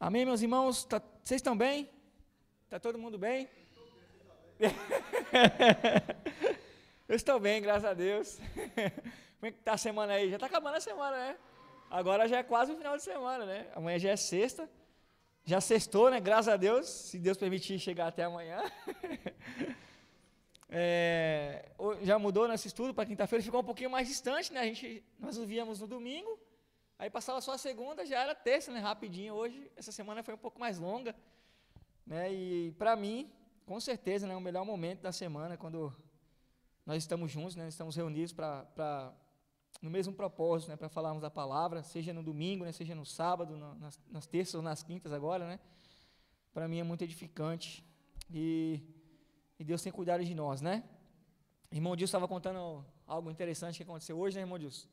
Amém, meus irmãos? Vocês estão bem? Está todo mundo bem? Eu estou bem, graças a Deus. Como é que está a semana aí? Já está acabando a semana, né? Agora já é quase o final de semana, né? Amanhã já é sexta. Já sextou, né? Graças a Deus, se Deus permitir chegar até amanhã. Já mudou nosso estudo para quinta-feira, ficou um pouquinho mais distante, né? Nós nos víamos no domingo, aí passava só a segunda, já era terça, né? Rapidinho. Hoje, essa semana foi um pouco mais longa, né? E para mim, com certeza, né, o melhor momento da semana é quando nós estamos juntos, né? Estamos reunidos no mesmo propósito, né? Para falarmos da palavra, seja no domingo, né? Seja no sábado, nas terças ou nas quintas agora, né? Para mim é muito edificante e Deus tem cuidado de nós, né? Irmão Dilson estava contando algo interessante que aconteceu hoje, né, irmão Dilson?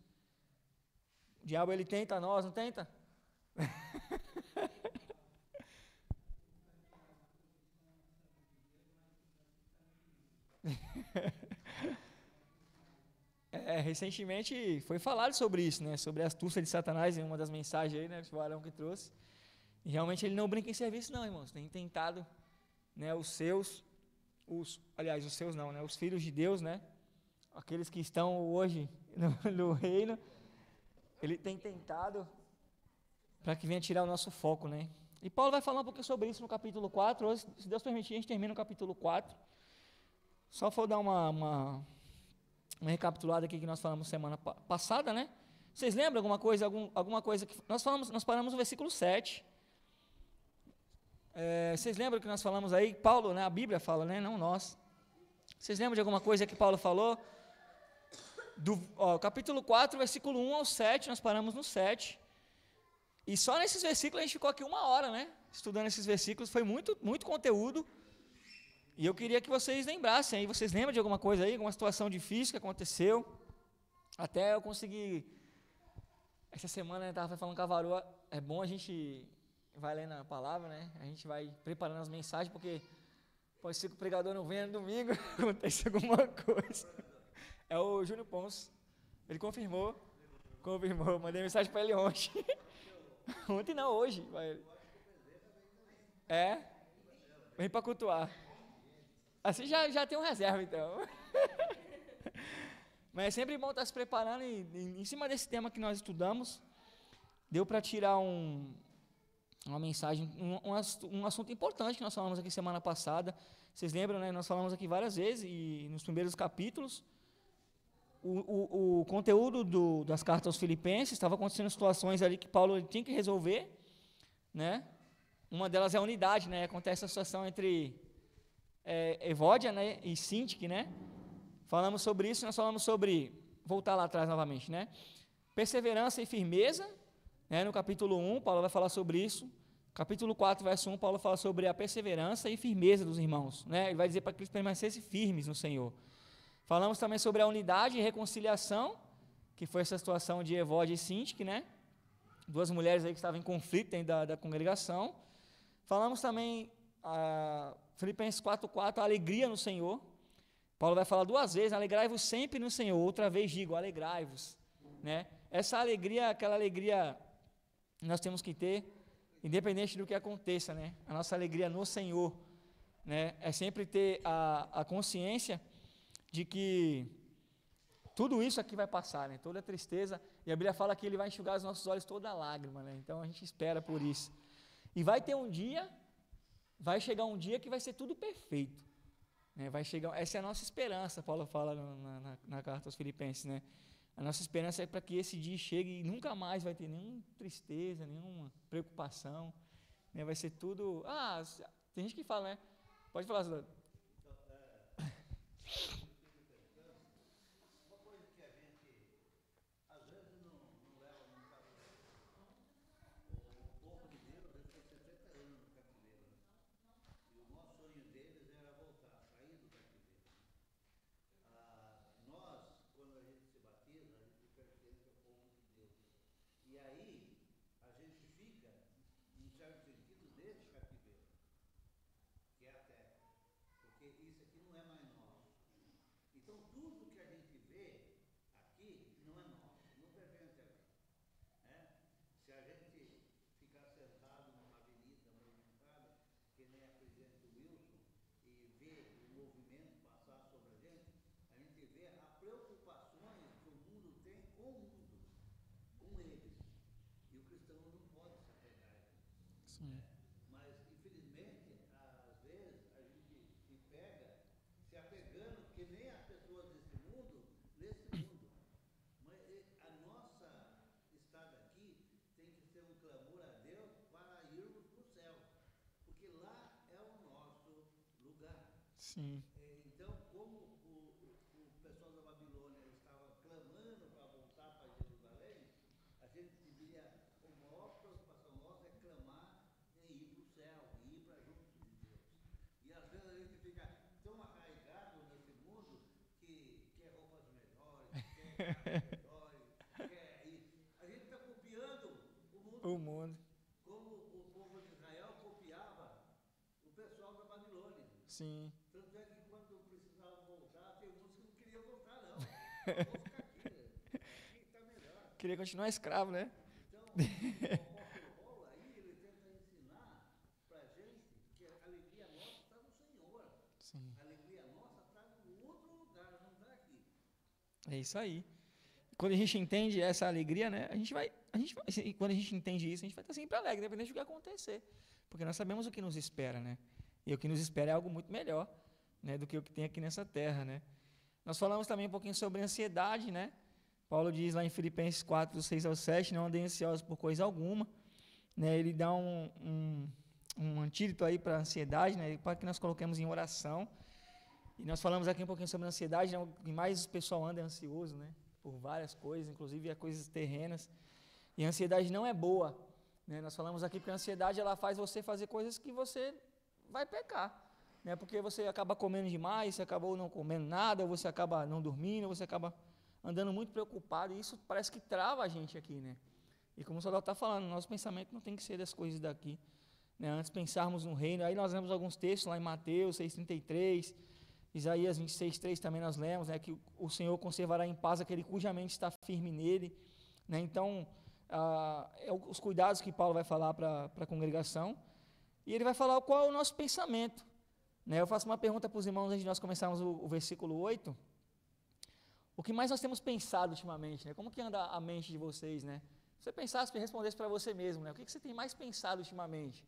O diabo, ele tenta nós, não tenta? Recentemente foi falado sobre isso, né? Sobre a astúcia de Satanás em uma das mensagens aí, né? O Arão que trouxe. E realmente ele não brinca em serviço, não, irmãos. Tem tentado, né? Os seus não, né? Os filhos de Deus, né? Aqueles que estão hoje no reino. Ele tem tentado para que venha tirar o nosso foco, né? E Paulo vai falar um pouquinho sobre isso no capítulo 4. Hoje, se Deus permitir, a gente termina no capítulo 4. Só vou dar uma recapitulada aqui que nós falamos semana passada, né? Vocês lembram alguma coisa que nós paramos no versículo 7. Vocês lembram que nós falamos aí? Paulo, né? A Bíblia fala, né? Não nós. Vocês lembram de alguma coisa que Paulo falou? Capítulo 4, versículo 1 ao 7, nós paramos no 7. E só nesses versículos a gente ficou aqui 1 hora, né? Estudando esses versículos, foi muito, muito conteúdo. E eu queria que vocês lembrassem aí, vocês lembram de alguma coisa aí, alguma situação difícil que aconteceu? Até eu consegui, essa semana eu estava falando com a varoa, é bom a gente vai lendo a palavra, né? A gente vai preparando as mensagens, porque pode ser que o pregador não venha no domingo, acontece alguma coisa. É o Júnior Pons, ele confirmou, mandei mensagem para ele ontem. Ontem não, hoje. Vem para cultuar. Assim já tem um reserva, então. Mas é sempre bom estar se preparando e em cima desse tema que nós estudamos, deu para tirar uma mensagem, um assunto importante que nós falamos aqui semana passada. Vocês lembram, né? Nós falamos aqui várias vezes e nos primeiros capítulos, o conteúdo das cartas aos Filipenses, estava acontecendo situações ali que Paulo tinha que resolver, né? Uma delas é a unidade, né? Acontece a situação entre Evódia, né, e Sintique, né? Falamos sobre isso, nós falamos sobre, voltar lá atrás novamente, né? Perseverança e firmeza, né? No capítulo 1, Paulo vai falar sobre isso. Capítulo 4, verso 1, Paulo fala sobre a perseverança e firmeza dos irmãos, né? Ele vai dizer para que eles permanecessem firmes no Senhor. Falamos também sobre a unidade e reconciliação, que foi essa situação de Evódia e Sintique, né? Duas mulheres aí que estavam em conflito dentro da congregação. Falamos também, Filipenses 4:4, a alegria no Senhor. Paulo vai falar 2 vezes, alegrai-vos sempre no Senhor. Outra vez digo, alegrai-vos, né? Essa alegria, aquela alegria nós temos que ter, independente do que aconteça, né? A nossa alegria no Senhor, né? É sempre ter a consciência de que tudo isso aqui vai passar, né? Toda tristeza, e a Bíblia fala que Ele vai enxugar os nossos olhos toda lágrima, né? Então a gente espera por isso. E vai chegar um dia que vai ser tudo perfeito, né? Essa é a nossa esperança, Paulo fala na carta aos Filipenses, né? A nossa esperança é para que esse dia chegue e nunca mais vai ter nenhuma tristeza, nenhuma preocupação, né? Vai ser tudo... tem gente que fala, né? Pode falar, Zulano. preocupações que o mundo tem com o mundo, com eles. E o cristão não pode se apegar a eles. Sim. Mas, infelizmente, às vezes a gente se pega se apegando que nem as pessoas desse mundo, nesse mundo. Mas a nossa estada aqui tem que ser um clamor a Deus para irmos para o céu, porque lá é o nosso lugar. Sim. Então, como o pessoal da Babilônia estava clamando para voltar para Jerusalém, a gente deveria, a maior preocupação nossa é clamar em ir para o céu, em ir para junto de Deus. E às vezes a gente fica tão arraigado nesse mundo que quer roupas melhores, quer carros melhores, quer isso. A gente está copiando O mundo. como o povo de Israel copiava o pessoal da Babilônia. Sim. Tanto é que quando precisavam voltar, tem uns que não queriam voltar, não. Vamos ficar aqui, né? Aqui está melhor. Queria continuar escravo, né? Então, o apóstolo Paulo aí, ele tenta ensinar para a gente que a alegria nossa está no Senhor. Sim. A alegria nossa está em outro lugar, não está aqui. É isso aí. Quando a gente entende essa alegria, né? Quando a gente entende isso, a gente vai estar sempre alegre, independente do que acontecer. Porque nós sabemos o que nos espera, né? E o que nos espera é algo muito melhor, né, do que o que tem aqui nessa terra, né? Nós falamos também um pouquinho sobre ansiedade, né? Paulo diz lá em Filipenses 4, do 6 ao 7, não andem ansiosos por coisa alguma, né? Ele dá um antídoto aí para a ansiedade, né? Para que nós coloquemos em oração. E nós falamos aqui um pouquinho sobre a ansiedade, né? O que mais o pessoal anda é ansioso, né? Por várias coisas, inclusive coisas terrenas. E a ansiedade não é boa, né? Nós falamos aqui que a ansiedade ela faz você fazer coisas que você vai pecar, né? Porque você acaba comendo demais, você acabou não comendo nada, ou você acaba não dormindo, ou você acaba andando muito preocupado, e isso parece que trava a gente aqui, né? E como o soldado está falando, nosso pensamento não tem que ser das coisas daqui, né? Antes pensarmos no reino. Aí nós lemos alguns textos lá em Mateus 6,33, Isaías 26,3 também nós lemos, né? Que o Senhor conservará em paz aquele cuja mente está firme nele, né? Então, os cuidados que Paulo vai falar para a congregação. E ele vai falar qual é o nosso pensamento, né? Eu faço uma pergunta para os irmãos antes de nós começarmos o versículo 8. O que mais nós temos pensado ultimamente, né? Como que anda a mente de vocês, né? Se você pensasse e respondesse para você mesmo, né? O que você tem mais pensado ultimamente?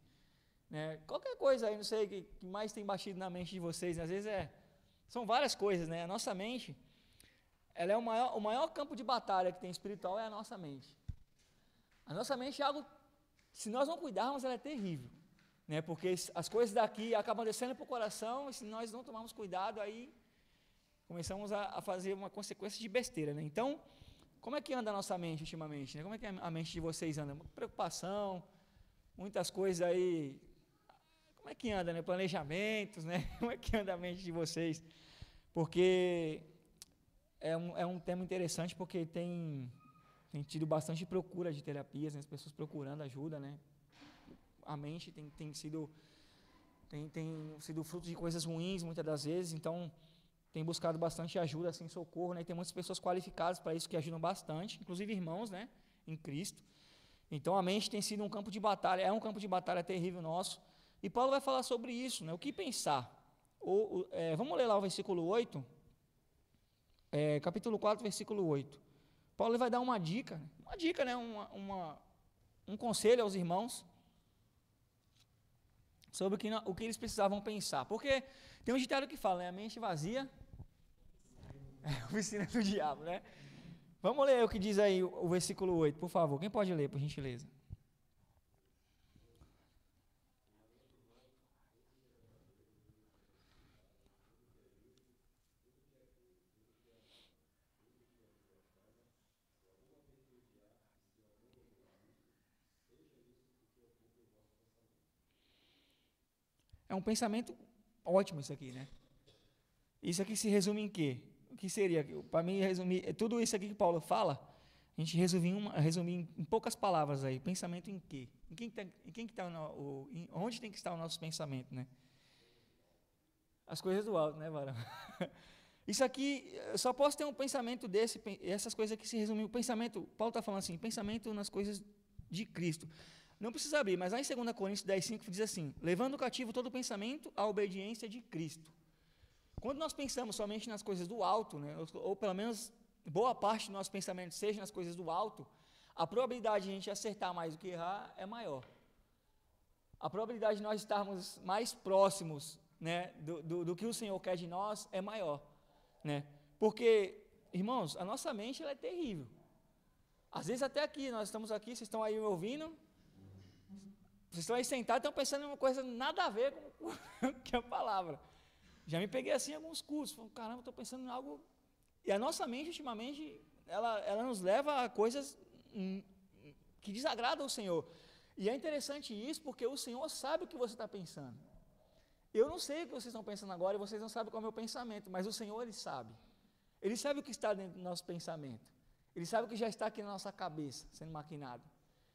Né? Qualquer coisa aí, não sei, que mais tem batido na mente de vocês, né? Às vezes são várias coisas, né? A nossa mente, ela é o maior campo de batalha que tem espiritual é a nossa mente. A nossa mente é algo, se nós não cuidarmos, ela é terrível. Né, porque as coisas daqui acabam descendo para o coração, e se nós não tomarmos cuidado, aí começamos a fazer uma consequência de besteira. Né? Então, como é que anda a nossa mente ultimamente? Né? Como é que a mente de vocês anda? Preocupação, muitas coisas aí. Como é que anda, né? Planejamentos, né? Como é que anda a mente de vocês? Porque é um tema interessante, porque tem tido bastante procura de terapias, né? As pessoas procurando ajuda, né? A mente tem sido fruto de coisas ruins muitas das vezes, então tem buscado bastante ajuda, assim, socorro, né? E tem muitas pessoas qualificadas para isso que ajudam bastante, inclusive irmãos, né, em Cristo. Então a mente tem sido um campo de batalha, é um campo de batalha terrível nosso, e Paulo vai falar sobre isso, né? O que pensar? Vamos ler lá o versículo 8, capítulo 4, versículo 8. Paulo vai dar uma dica, né? Um conselho aos irmãos sobre o que eles precisavam pensar. Porque tem um ditado que fala, né? A mente vazia é a oficina do diabo, né? Vamos ler o que diz aí o versículo 8, por favor. Quem pode ler, por gentileza? É um pensamento ótimo isso aqui, né? Isso aqui se resume em quê? O que seria? Para mim, resumir tudo isso aqui que Paulo fala, a gente resumir em poucas palavras aí. Pensamento em quê? Onde tem que estar o nosso pensamento, né? As coisas do alto, né, Varão? Isso aqui, eu só posso ter um pensamento desse, essas coisas aqui se resumem. O pensamento, Paulo está falando assim, pensamento nas coisas de Cristo. Não precisa abrir, mas lá em 2 Coríntios 10,5 diz assim, levando cativo todo pensamento à obediência de Cristo. Quando nós pensamos somente nas coisas do alto, né, ou pelo menos boa parte do nosso pensamento seja nas coisas do alto, a probabilidade de a gente acertar mais do que errar é maior. A probabilidade de nós estarmos mais próximos, né, do que o Senhor quer de nós é maior, né? Porque, irmãos, a nossa mente ela é terrível. Às vezes até aqui, nós estamos aqui, vocês estão aí me ouvindo, vocês estão aí sentados, estão pensando em uma coisa nada a ver com que a palavra. Já me peguei assim em alguns cursos, falando, caramba, estou pensando em algo. E a nossa mente, ultimamente, ela nos leva a coisas que desagradam o Senhor. E é interessante isso, porque o Senhor sabe o que você está pensando. Eu não sei o que vocês estão pensando agora, e vocês não sabem qual é o meu pensamento, mas o Senhor, Ele sabe. Ele sabe o que está dentro do nosso pensamento. Ele sabe o que já está aqui na nossa cabeça, sendo maquinado,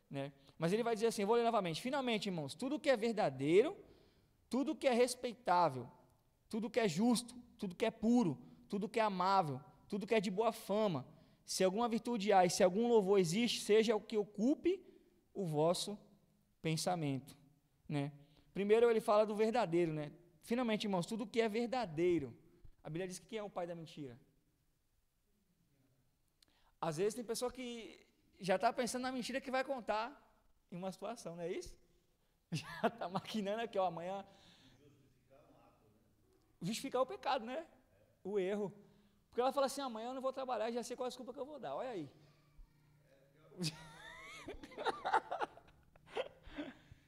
né? Mas Ele vai dizer assim, eu vou ler novamente, finalmente, irmãos, tudo que é verdadeiro, tudo que é respeitável, tudo que é justo, tudo que é puro, tudo que é amável, tudo que é de boa fama, se alguma virtude há e se algum louvor existe, seja o que ocupe o vosso pensamento, né? Primeiro ele fala do verdadeiro, né? Finalmente, irmãos, tudo que é verdadeiro. A Bíblia diz que quem é o pai da mentira? Às vezes tem pessoa que já está pensando na mentira que vai contar em uma situação, não é isso? Já está maquinando aqui, ó, amanhã. Justificar o pecado, né? O erro. Porque ela fala assim, amanhã eu não vou trabalhar, já sei qual a desculpa que eu vou dar, olha aí.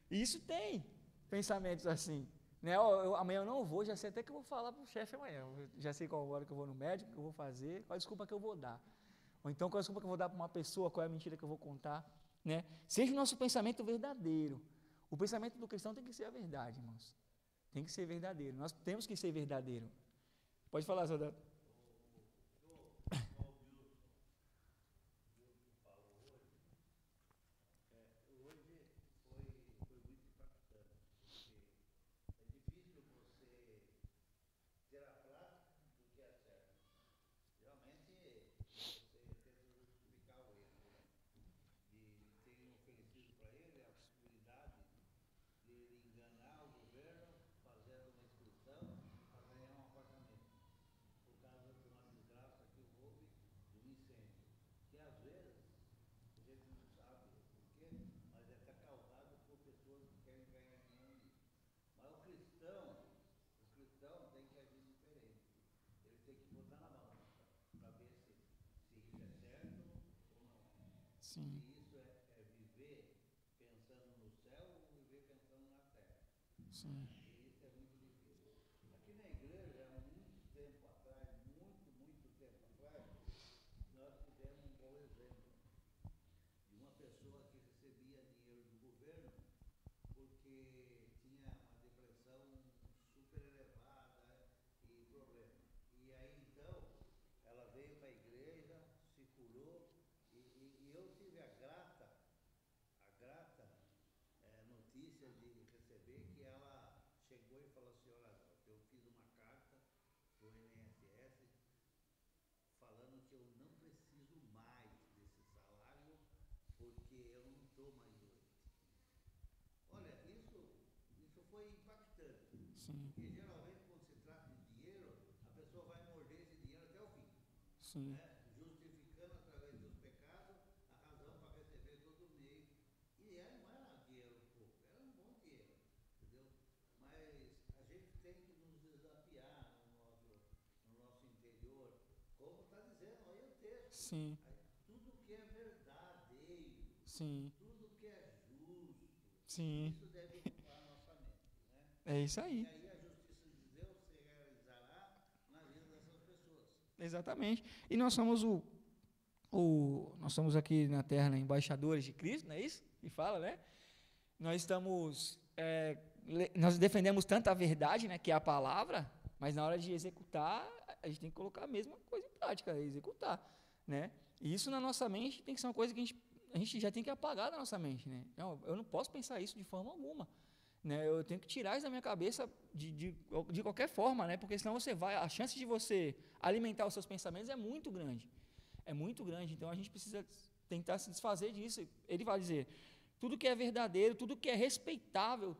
Isso tem pensamentos assim, né? Amanhã eu não vou, já sei até que eu vou falar para o chefe amanhã, já sei qual hora que eu vou no médico, que eu vou fazer, qual a desculpa que eu vou dar. Ou então qual a desculpa que eu vou dar para uma pessoa, qual é a mentira que eu vou contar, né? Seja o nosso pensamento verdadeiro. O pensamento do cristão tem que ser a verdade, irmãos. Tem que ser verdadeiro. Nós temos que ser verdadeiro. Pode falar, Zodão. Sim. Sim. Sim. Porque geralmente quando se trata de dinheiro, a pessoa vai morder esse dinheiro até o fim. Sim. Né? Justificando através dos pecados a razão para receber todo mês. E aí não era dinheiro pouco, era um bom dinheiro, entendeu? Mas a gente tem que nos desafiar no nosso interior, como está dizendo aí o texto. Sim. Tudo que é verdadeiro, Sim. tudo que é justo, Sim. isso deve ocupar a nossa mente, né? É isso aí. E aí a justiça de Deus se realizará na vida dessas pessoas. Exatamente. E nós somos nós somos aqui na Terra, né, embaixadores de Cristo, não é isso? Que fala, né? Nós estamos, nós defendemos tanto a verdade, né, que é a palavra, mas na hora de executar, a gente tem que colocar a mesma coisa em prática, executar, né? E isso na nossa mente tem que ser uma coisa que a gente já tem que apagar da nossa mente, né? Não, eu não posso pensar isso de forma alguma, né? Eu tenho que tirar isso da minha cabeça de qualquer forma, né? Porque senão a chance de você alimentar os seus pensamentos é muito grande. É muito grande, então a gente precisa tentar se desfazer disso. Ele vai dizer, tudo que é verdadeiro, tudo que é respeitável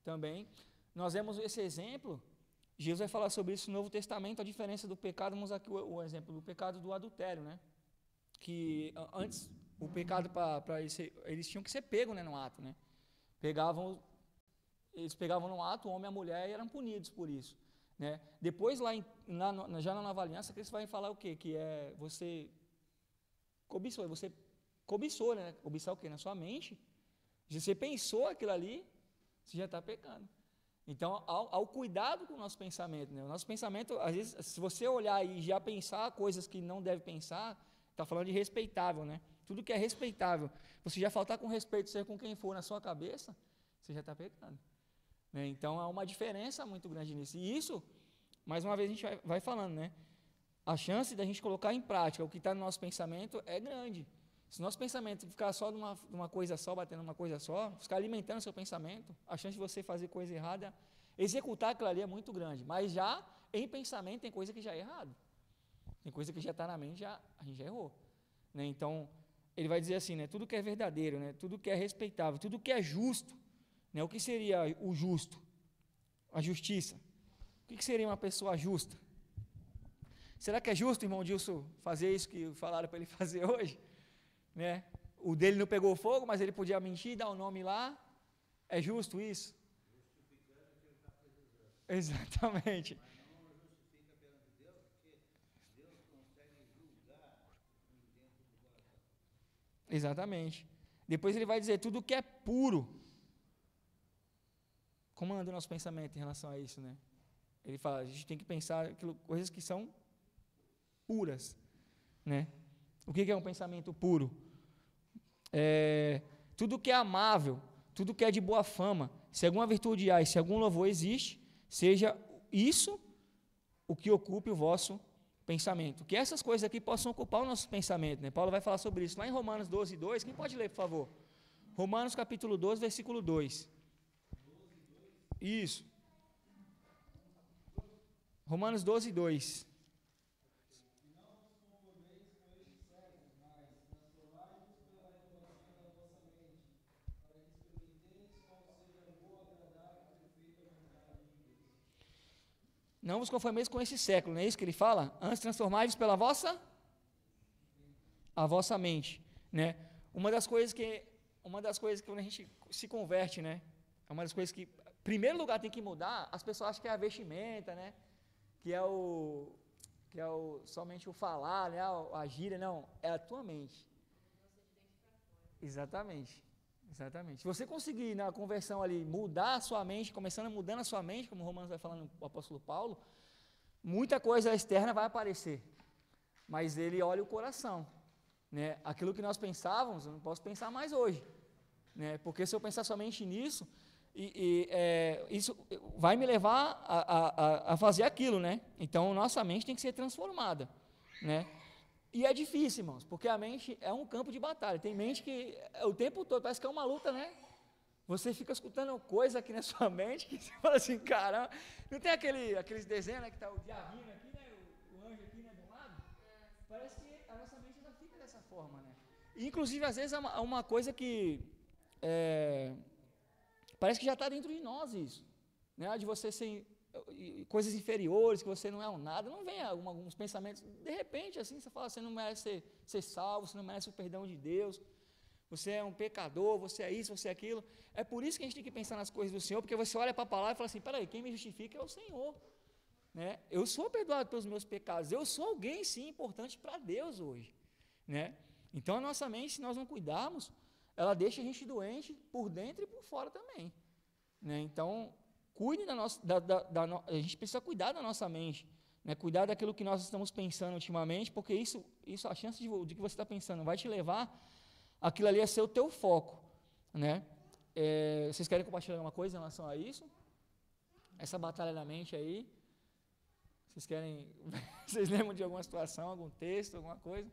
também. Nós vemos esse exemplo Jesus vai falar sobre isso no Novo Testamento, a diferença do pecado, vamos usar aqui o exemplo do pecado do adultério, né? Que antes, o pecado para eles tinham que ser pegos, né, no ato, né? Eles pegavam no ato, o homem e a mulher, e eram punidos por isso, né? Depois, já na Nova Aliança, Cristo vai falar o quê? Que é você cobiçou, né? Cobiçar o quê? Na sua mente. Se você pensou aquilo ali, você já está pecando. Então, ao cuidado com o nosso pensamento, né? O nosso pensamento, às vezes, se você olhar e já pensar coisas que não deve pensar, está falando de respeitável, né? Tudo que é respeitável, você já faltar com respeito, seja com quem for na sua cabeça, você já está pecando, né? Então, há uma diferença muito grande nisso. E isso, mais uma vez, a gente vai falando, né? A chance da gente colocar em prática o que está no nosso pensamento é grande. Se o nosso pensamento ficar só numa coisa só, batendo numa coisa só, ficar alimentando o seu pensamento, a chance de você fazer coisa errada, executar aquilo ali é muito grande. Mas já em pensamento tem coisa que já é errado. Tem coisa que já está na mente, a gente já errou, né? Então, ele vai dizer assim, né? Tudo que é verdadeiro, né? Tudo que é respeitável, tudo que é justo, né? O que seria o justo? A justiça. O que seria uma pessoa justa? Será que é justo, irmão Dilson, fazer isso que falaram para ele fazer hoje? Né? O dele não pegou fogo, mas ele podia mentir, dar o nome lá. É justo isso? Justificando que ele está precisando. Exatamente. Mas não justifica perante Deus, porque Deus consegue julgar dentro do coração. Exatamente. Depois ele vai dizer tudo que é puro. Como anda o nosso pensamento em relação a isso, né? Ele fala, a gente tem que pensar coisas que são puras, né? O que é um pensamento puro? Tudo que é amável, tudo que é de boa fama, se alguma virtude há e se algum louvor existe, seja isso o que ocupe o vosso pensamento. Que essas coisas aqui possam ocupar o nosso pensamento, né? Paulo vai falar sobre isso lá em Romanos 12, 2. Quem pode ler, por favor? Romanos capítulo 12, versículo 2. Isso. Romanos 12, 2. Não vos conformeis com esse século, não é isso que ele fala? Antes transformai-vos pela a vossa mente, né? Uma das coisas que quando a gente se converte, né? É uma das coisas que, em primeiro lugar, tem que mudar. As pessoas acham que é a vestimenta, né? Que é somente o falar, né? A gíria, não. É a tua mente. Exatamente. Exatamente. Se você conseguir na conversão ali mudar a sua mente, começando a mudando a sua mente, como o Romanos vai falando o apóstolo Paulo, muita coisa externa vai aparecer. Mas ele olha o coração, né? Aquilo que nós pensávamos, eu não posso pensar mais hoje, né? Porque se eu pensar somente nisso, isso vai me levar a fazer aquilo, né? Então nossa mente tem que ser transformada, né? E é difícil, irmãos, porque a mente é um campo de batalha. Tem mente que o tempo todo parece que é uma luta, né? Você fica escutando coisa aqui na sua mente que você fala assim, caramba, não tem aqueles desenhos, né, que está o diabinho aqui, né, o anjo aqui, né, do lado? Parece que a nossa mente ainda fica dessa forma, né? E, inclusive, às vezes é uma coisa que parece que já está dentro de nós isso, né? De você ser coisas inferiores, que você não é um nada, não vem alguns pensamentos, de repente, assim, você fala, você não merece ser salvo, você não merece o perdão de Deus, você é um pecador, você é isso, você é aquilo. É por isso que a gente tem que pensar nas coisas do Senhor, porque você olha para a palavra e fala assim, peraí, quem me justifica é o Senhor, né? Eu sou perdoado pelos meus pecados, eu sou alguém, sim, importante para Deus hoje, né? Então, a nossa mente, se nós não cuidarmos, ela deixa a gente doente por dentro e por fora também, né? Então, cuide a gente precisa cuidar da nossa mente, né? Cuidar daquilo que nós estamos pensando ultimamente, porque isso a chance de que você está pensando vai te levar, aquilo ali a ser o teu foco, né? Vocês querem compartilhar alguma coisa em relação a isso? Essa batalha da mente aí? Vocês querem? Vocês lembram de alguma situação, algum texto, alguma coisa?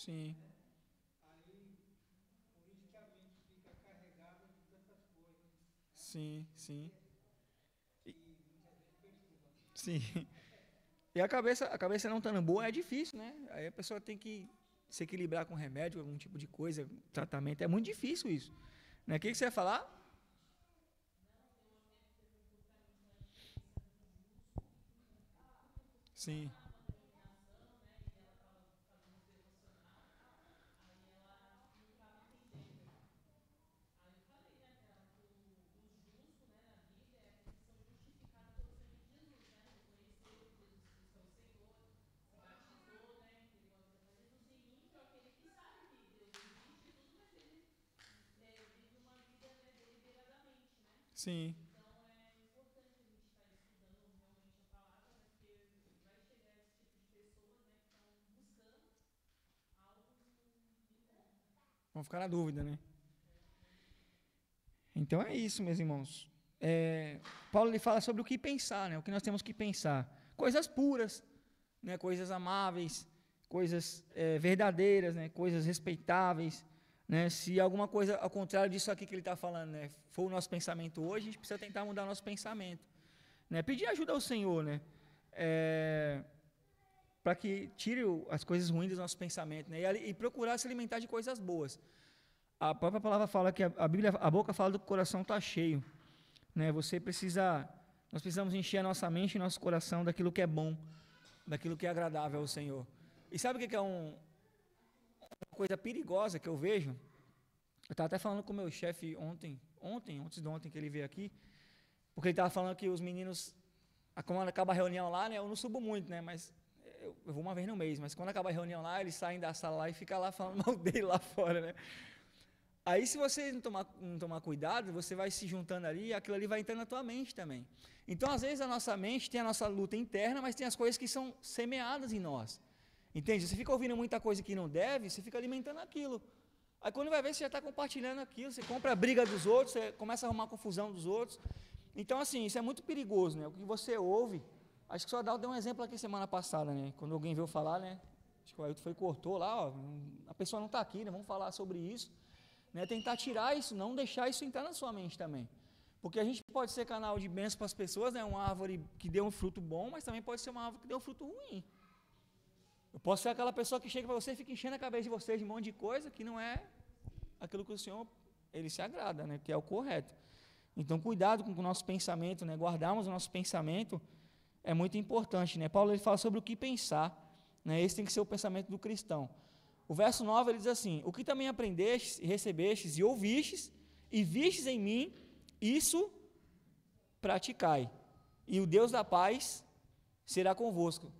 Sim, Aí, por isso que a mente fica carregada de tantas coisas sim, sim, que muitas vezes perturba. sim. E a cabeça não estando boa é difícil, né? Aí a pessoa tem que se equilibrar com remédio, algum tipo de coisa, tratamento. É muito difícil isso. Né? O que você ia falar? Sim, sim. Vamos ficar na dúvida, né? Então é isso, meus irmãos. Paulo ele fala sobre o que pensar, né? O que nós temos que pensar. Coisas puras, né? Coisas amáveis, coisas verdadeiras, né? Coisas respeitáveis. Né? Se alguma coisa ao contrário disso aqui que ele está falando, né? For o nosso pensamento hoje, a gente precisa tentar mudar o nosso pensamento. Né? Pedir ajuda ao Senhor, né? Para que tire as coisas ruins do nosso pensamento, né? E procurar se alimentar de coisas boas. A própria palavra fala que a Bíblia, a boca fala do que o coração está cheio, né? Nós precisamos encher a nossa mente e nosso coração daquilo que é bom, daquilo que é agradável ao Senhor. E sabe o que é uma coisa perigosa que eu vejo? Eu estava até falando com o meu chefe antes de ontem que ele veio aqui, porque ele estava falando que os meninos, quando acaba a reunião lá, né? Eu não subo muito, né? Mas eu vou uma vez no mês, mas quando acaba a reunião lá, eles saem da sala lá e ficam lá falando mal dele lá fora, né? Aí, se você não tomar cuidado, você vai se juntando ali e aquilo ali vai entrando na tua mente também. Então, às vezes, a nossa mente tem a nossa luta interna, mas tem as coisas que são semeadas em nós. Entende? Você fica ouvindo muita coisa que não deve, você fica alimentando aquilo. Aí, quando vai ver, você já está compartilhando aquilo, você compra a briga dos outros, você começa a arrumar a confusão dos outros. Então, assim, isso é muito perigoso, né? O que você ouve. Acho que o Adalto deu um exemplo aqui semana passada, né? Quando alguém veio falar, né? Acho que o Ailton foi e cortou lá, ó. A pessoa não está aqui, né? Vamos falar sobre isso. Né, tentar tirar isso, não deixar isso entrar na sua mente também. Porque a gente pode ser canal de bênção para as pessoas, né, uma árvore que dê um fruto bom, mas também pode ser uma árvore que dê um fruto ruim. Eu posso ser aquela pessoa que chega para você e fica enchendo a cabeça de vocês de um monte de coisa que não é aquilo que o Senhor, ele se agrada, né, que é o correto. Então, cuidado com o nosso pensamento, né, guardarmos o nosso pensamento é muito importante. Né? Paulo ele fala sobre o que pensar, né, esse tem que ser o pensamento do cristão. O verso 9 ele diz assim: o que também aprendestes e recebestes e ouvistes e vistes em mim, isso praticai, e o Deus da paz será convosco.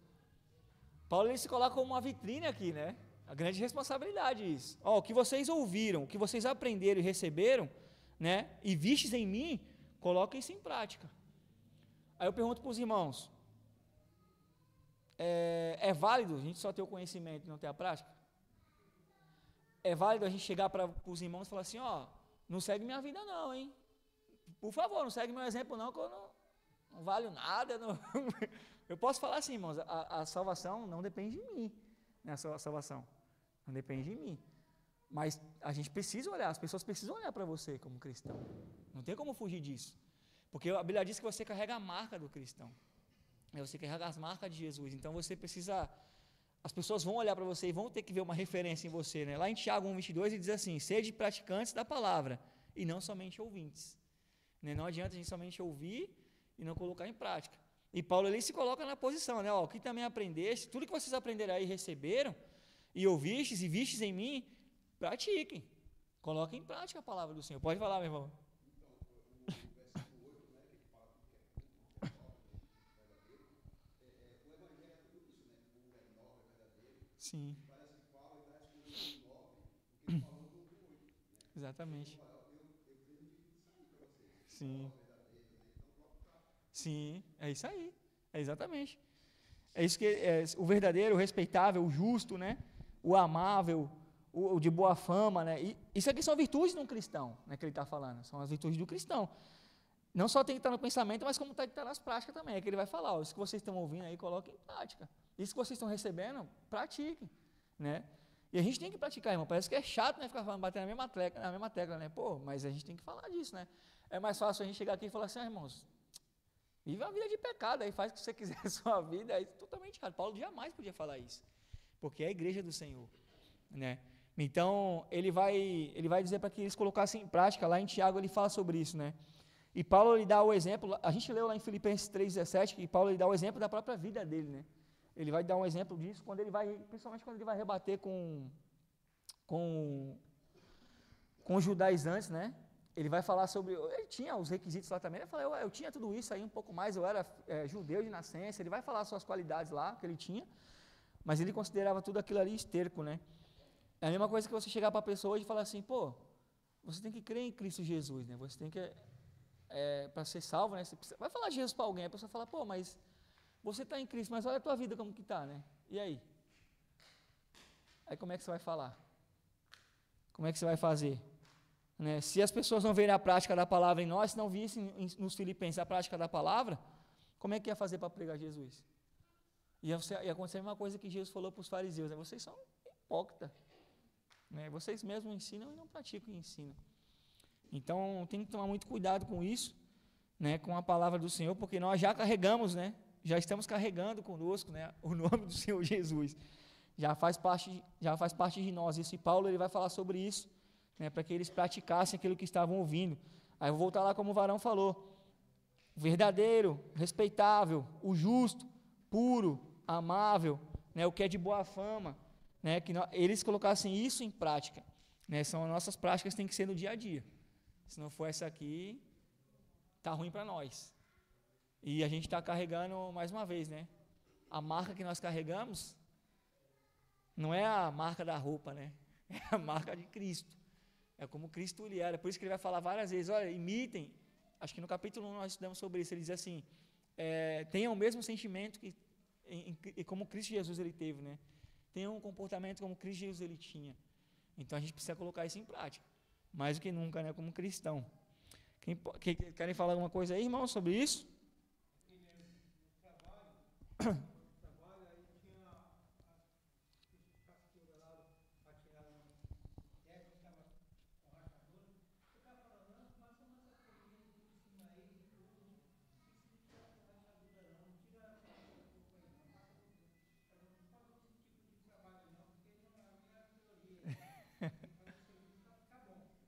Paulo ele se coloca como uma vitrine aqui, né? A grande responsabilidade isso. Ó, o que vocês ouviram, o que vocês aprenderam e receberam, né? E vistes em mim, coloquem isso em prática. Aí eu pergunto para os irmãos: é válido a gente só ter o conhecimento e não ter a prática? É válido a gente chegar para os irmãos e falar assim, ó, não segue minha vida não, hein? Por favor, não segue meu exemplo não, que eu não valho nada. Não. Eu posso falar assim, irmãos, a salvação não depende de mim, né? A salvação não depende de mim. Mas a gente precisa olhar, as pessoas precisam olhar para você como cristão. Não tem como fugir disso. Porque a Bíblia diz que você carrega a marca do cristão. Você carrega as marcas de Jesus. Então você precisa... As pessoas vão olhar para você e vão ter que ver uma referência em você, né? Lá em Tiago 1,22 ele diz assim: sede praticantes da palavra e não somente ouvintes. Né? Não adianta a gente somente ouvir e não colocar em prática. E Paulo ali se coloca na posição, né? Ó, o que também aprendeste, tudo que vocês aprenderam aí e receberam, e ouvistes e vistes em mim, pratiquem. Coloquem em prática a palavra do Senhor. Pode falar, meu irmão. Sim. Exatamente. Sim. Sim, é isso aí. É exatamente. É isso que o verdadeiro, o respeitável, o justo, né? O amável, o de boa fama, né? E isso aqui são virtudes de um cristão, né? Que ele está falando. São as virtudes do cristão. Não só tem que estar no pensamento, mas como tem que estar nas práticas também. É que ele vai falar, ó, isso que vocês estão ouvindo aí, coloquem em prática. Isso que vocês estão recebendo, pratiquem, né? E a gente tem que praticar, irmão. Parece que é chato, né? Ficar falando, bater na mesma tecla, né? Pô, mas a gente tem que falar disso, né? É mais fácil a gente chegar aqui e falar assim, irmãos, vive uma vida de pecado, aí faz o que você quiser na sua vida, aí totalmente errado. Paulo jamais podia falar isso, porque é a igreja do Senhor, né? Então, ele vai dizer para que eles colocassem em prática, lá em Tiago ele fala sobre isso, né? E Paulo ele dá o exemplo, a gente leu lá em Filipenses 3,17, que Paulo ele dá o exemplo da própria vida dele, né? Ele vai dar um exemplo disso quando ele vai, principalmente quando ele vai rebater com os judaizantes, né? Ele vai falar sobre, ele tinha os requisitos lá também, ele vai falar, eu tinha tudo isso aí, um pouco mais, eu era judeu de nascença, ele vai falar suas qualidades lá, que ele tinha, mas ele considerava tudo aquilo ali esterco, né? É a mesma coisa que você chegar para a pessoa hoje e falar assim, pô, você tem que crer em Cristo Jesus, né? Você tem que, para ser salvo, né? Você vai falar de Jesus para alguém, a pessoa fala, pô, mas você está em Cristo, mas olha a tua vida como que está, né? E aí? Aí como é que você vai falar? Como é que você vai fazer? Né? Se as pessoas não verem a prática da palavra em nós, se não vissem nos Filipenses a prática da palavra, como é que ia fazer para pregar Jesus? Ia acontecer a mesma coisa que Jesus falou para os fariseus, né? Vocês são hipócritas, né? Vocês mesmos ensinam e não praticam o ensino. Então tem que tomar muito cuidado com isso, né? Com a palavra do Senhor, porque nós já carregamos, né? Já estamos carregando conosco, né? O nome do Senhor Jesus. Já faz parte de nós. Esse Paulo ele vai falar sobre isso, né, para que eles praticassem aquilo que estavam ouvindo. Aí eu vou voltar lá como o Varão falou, verdadeiro, respeitável, o justo, puro, amável, né, o que é de boa fama, né, que eles colocassem isso em prática, né, são as nossas práticas, tem que ser no dia a dia, se não for essa aqui, tá ruim para nós, e a gente está carregando, mais uma vez, né, a marca que nós carregamos, não é a marca da roupa, né, é a marca de Cristo. É como Cristo lhe era. Por isso que ele vai falar várias vezes, olha, imitem. Acho que no capítulo 1 nós estudamos sobre isso. Ele diz assim, tenham o mesmo sentimento que como Cristo Jesus ele teve, né? Tenham um comportamento como Cristo Jesus ele tinha. Então a gente precisa colocar isso em prática. Mais do que nunca, né? Como cristão. Querem falar alguma coisa aí, irmão, sobre isso?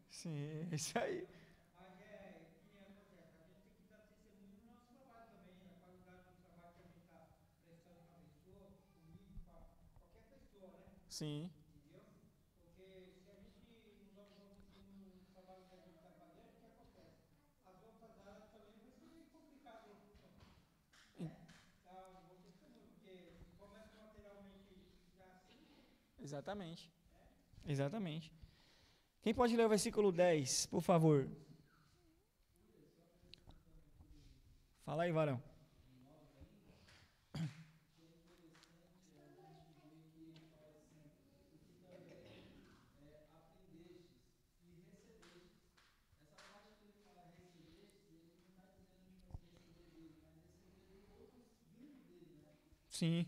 Sim, é isso aí. Mas que nem acontece, a gente tem que dar testemunho no nosso trabalho também, na qualidade do trabalho que a gente está prestando para a pessoa, comigo, para qualquer pessoa, né? Sim. Entendeu? Porque se a gente não dá um bom testemunho no trabalho que a gente está fazendo, o que acontece? As outras áreas também vai ser meio complicado, né? Dar um bom testemunho, porque se começa materialmente já assim, Exatamente. Exatamente. Quem pode ler o versículo 10, por favor? Fala aí, Varão. Sim.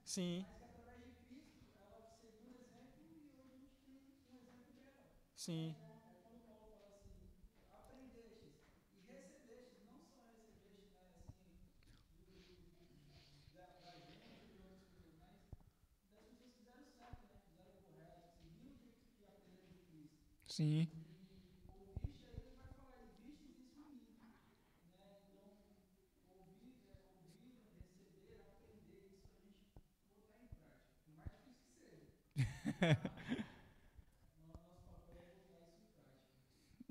Sim. Sim. Sim.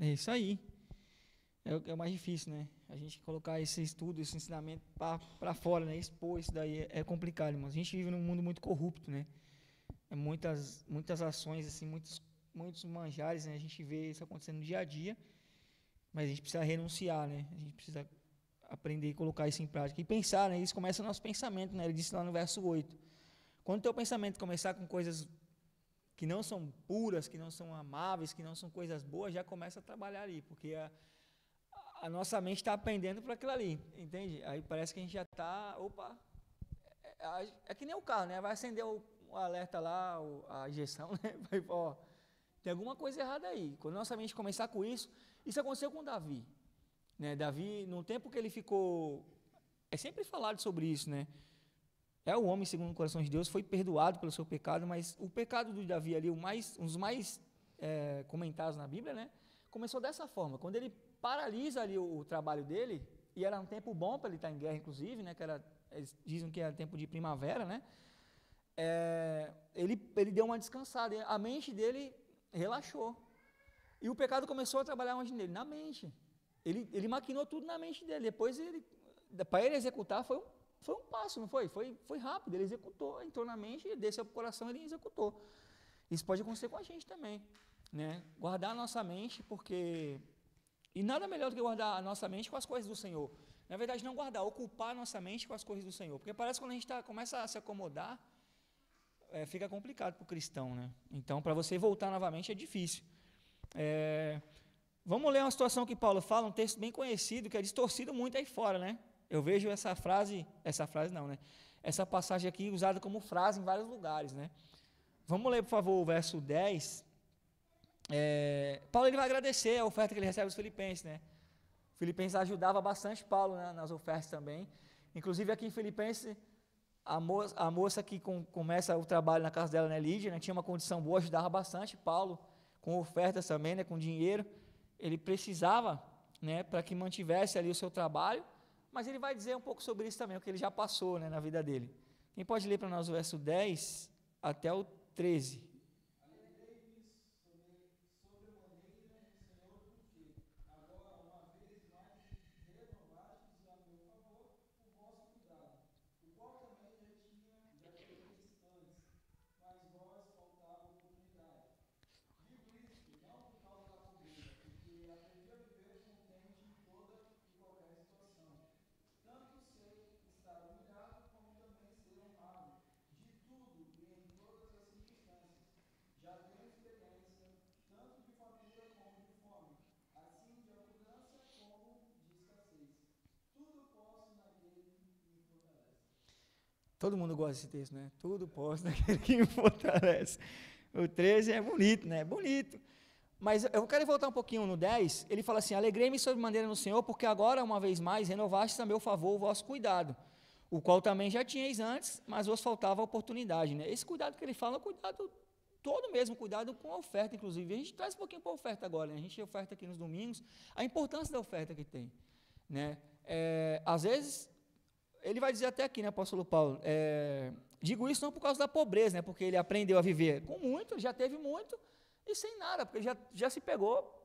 É isso aí. É o mais difícil, né? A gente colocar esse estudo, esse ensinamento para fora, né? Expor isso daí é complicado, irmão. A gente vive num mundo muito corrupto, né? muitas ações, assim, muitos manjares, né? A gente vê isso acontecendo no dia a dia, mas a gente precisa renunciar, né? A gente precisa aprender a colocar isso em prática. E pensar, né? Isso começa no nosso pensamento, né? Ele disse lá no verso 8. Quando o teu pensamento começar com coisas que não são puras, que não são amáveis, que não são coisas boas, já começa a trabalhar ali, porque a nossa mente está pendendo para aquilo ali, entende? Aí parece que a gente já está, opa, é que nem o carro, né? Vai acender o alerta lá, a injeção, né? Vai, ó, tem alguma coisa errada aí. Quando a nossa mente começar com isso aconteceu com Davi, né? Davi, no tempo que ele ficou, é sempre falado sobre isso, né? É o homem segundo o coração de Deus, foi perdoado pelo seu pecado, mas o pecado do Davi ali, um dos mais comentados na Bíblia, né? Começou dessa forma, quando ele paralisa ali o trabalho dele, e era um tempo bom para ele estar em guerra, inclusive, né? Que eles dizem que era tempo de primavera, né? Ele deu uma descansada, a mente dele relaxou. E o pecado começou a trabalhar onde nele? Na mente. Ele maquinou tudo na mente dele. Depois, para ele executar, foi um passo, não foi? Foi rápido, ele executou, entrou na mente, desceu para o coração, ele executou. Isso pode acontecer com a gente também, né? Guardar a nossa mente, porque... E nada melhor do que guardar a nossa mente com as coisas do Senhor. Na verdade, não guardar, ocupar a nossa mente com as coisas do Senhor. Porque parece que quando a gente começa a se acomodar, fica complicado para o cristão, né? Então, para você voltar novamente é difícil. Vamos ler uma situação que Paulo fala, um texto bem conhecido, que é distorcido muito aí fora, né? Eu vejo essa passagem aqui usada como frase em vários lugares, né? Vamos ler, por favor, o verso 10. Paulo ele vai agradecer a oferta que ele recebe dos filipenses, né? Filipenses ajudava bastante Paulo, né, nas ofertas também. Inclusive aqui em Filipenses, a moça que começa o trabalho na casa dela, né, Lídia, né, tinha uma condição boa, ajudava bastante Paulo com ofertas também, né, com dinheiro. Ele precisava, né, para que mantivesse ali o seu trabalho, mas ele vai dizer um pouco sobre isso também, o que ele já passou, né, na vida dele. Quem pode ler para nós o verso 10 até o 13? Todo mundo gosta desse texto, né? Tudo posso naquele que me fortalece. O 13 é bonito, né? Bonito. Mas eu quero voltar um pouquinho no 10. Ele fala assim: alegrei-me sobremaneira no Senhor, porque agora, uma vez mais, renovastes a meu favor o vosso cuidado, o qual também já tinhais antes, mas vos faltava a oportunidade, né? Esse cuidado que ele fala é um cuidado todo mesmo, cuidado com a oferta, inclusive. A gente traz um pouquinho para a oferta agora, né? A gente oferta aqui nos domingos, a importância da oferta que tem, né? Às vezes... Ele vai dizer até aqui, né, apóstolo Paulo, digo isso não por causa da pobreza, né, porque ele aprendeu a viver com muito, já teve muito, e sem nada, porque já se pegou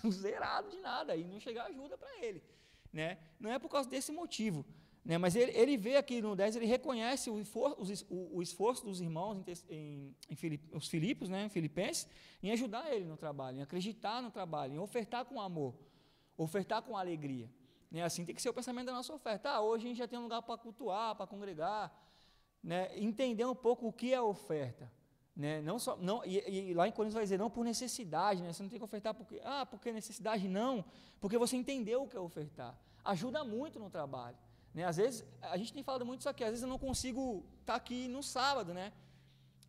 zerado de nada, e não chega ajuda para ele, né, não é por causa desse motivo, né, mas ele vê aqui no 10, ele reconhece o esforço dos irmãos, os Filipos, né, filipenses, em ajudar ele no trabalho, em acreditar no trabalho, em ofertar com amor, ofertar com alegria. Assim tem que ser o pensamento da nossa oferta. Hoje a gente já tem um lugar para cultuar, para congregar, né? Entender um pouco o que é oferta, né? E lá em Coríntios vai dizer, não por necessidade, né? Você não tem que ofertar porque necessidade, não, porque você entendeu o que é ofertar. Ajuda muito no trabalho, né? Às vezes, a gente tem falado muito isso aqui, às vezes eu não consigo estar aqui no sábado, né?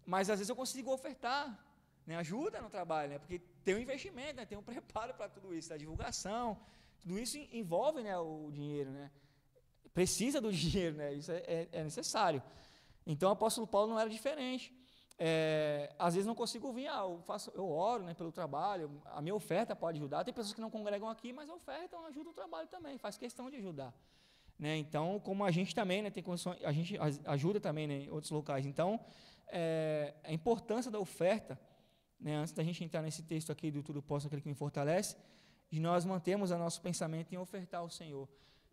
Mas às vezes eu consigo ofertar, né? Ajuda no trabalho, né? Porque tem um investimento, né? Tem um preparo para tudo isso, a divulgação. Tudo isso envolve, né, o dinheiro, né? Precisa do dinheiro, né? Isso é necessário. Então, o apóstolo Paulo não era diferente. Às vezes não consigo vir, eu oro, né, pelo trabalho, a minha oferta pode ajudar. Tem pessoas que não congregam aqui, mas ofertam, ajuda o trabalho também, faz questão de ajudar, né? Então, como a gente também, né, tem condições, a gente ajuda também, né, em outros locais. Então, a importância da oferta, né, antes da gente entrar nesse texto aqui do Tudo Posso, aquele que me fortalece, de nós mantermos o nosso pensamento em ofertar ao Senhor.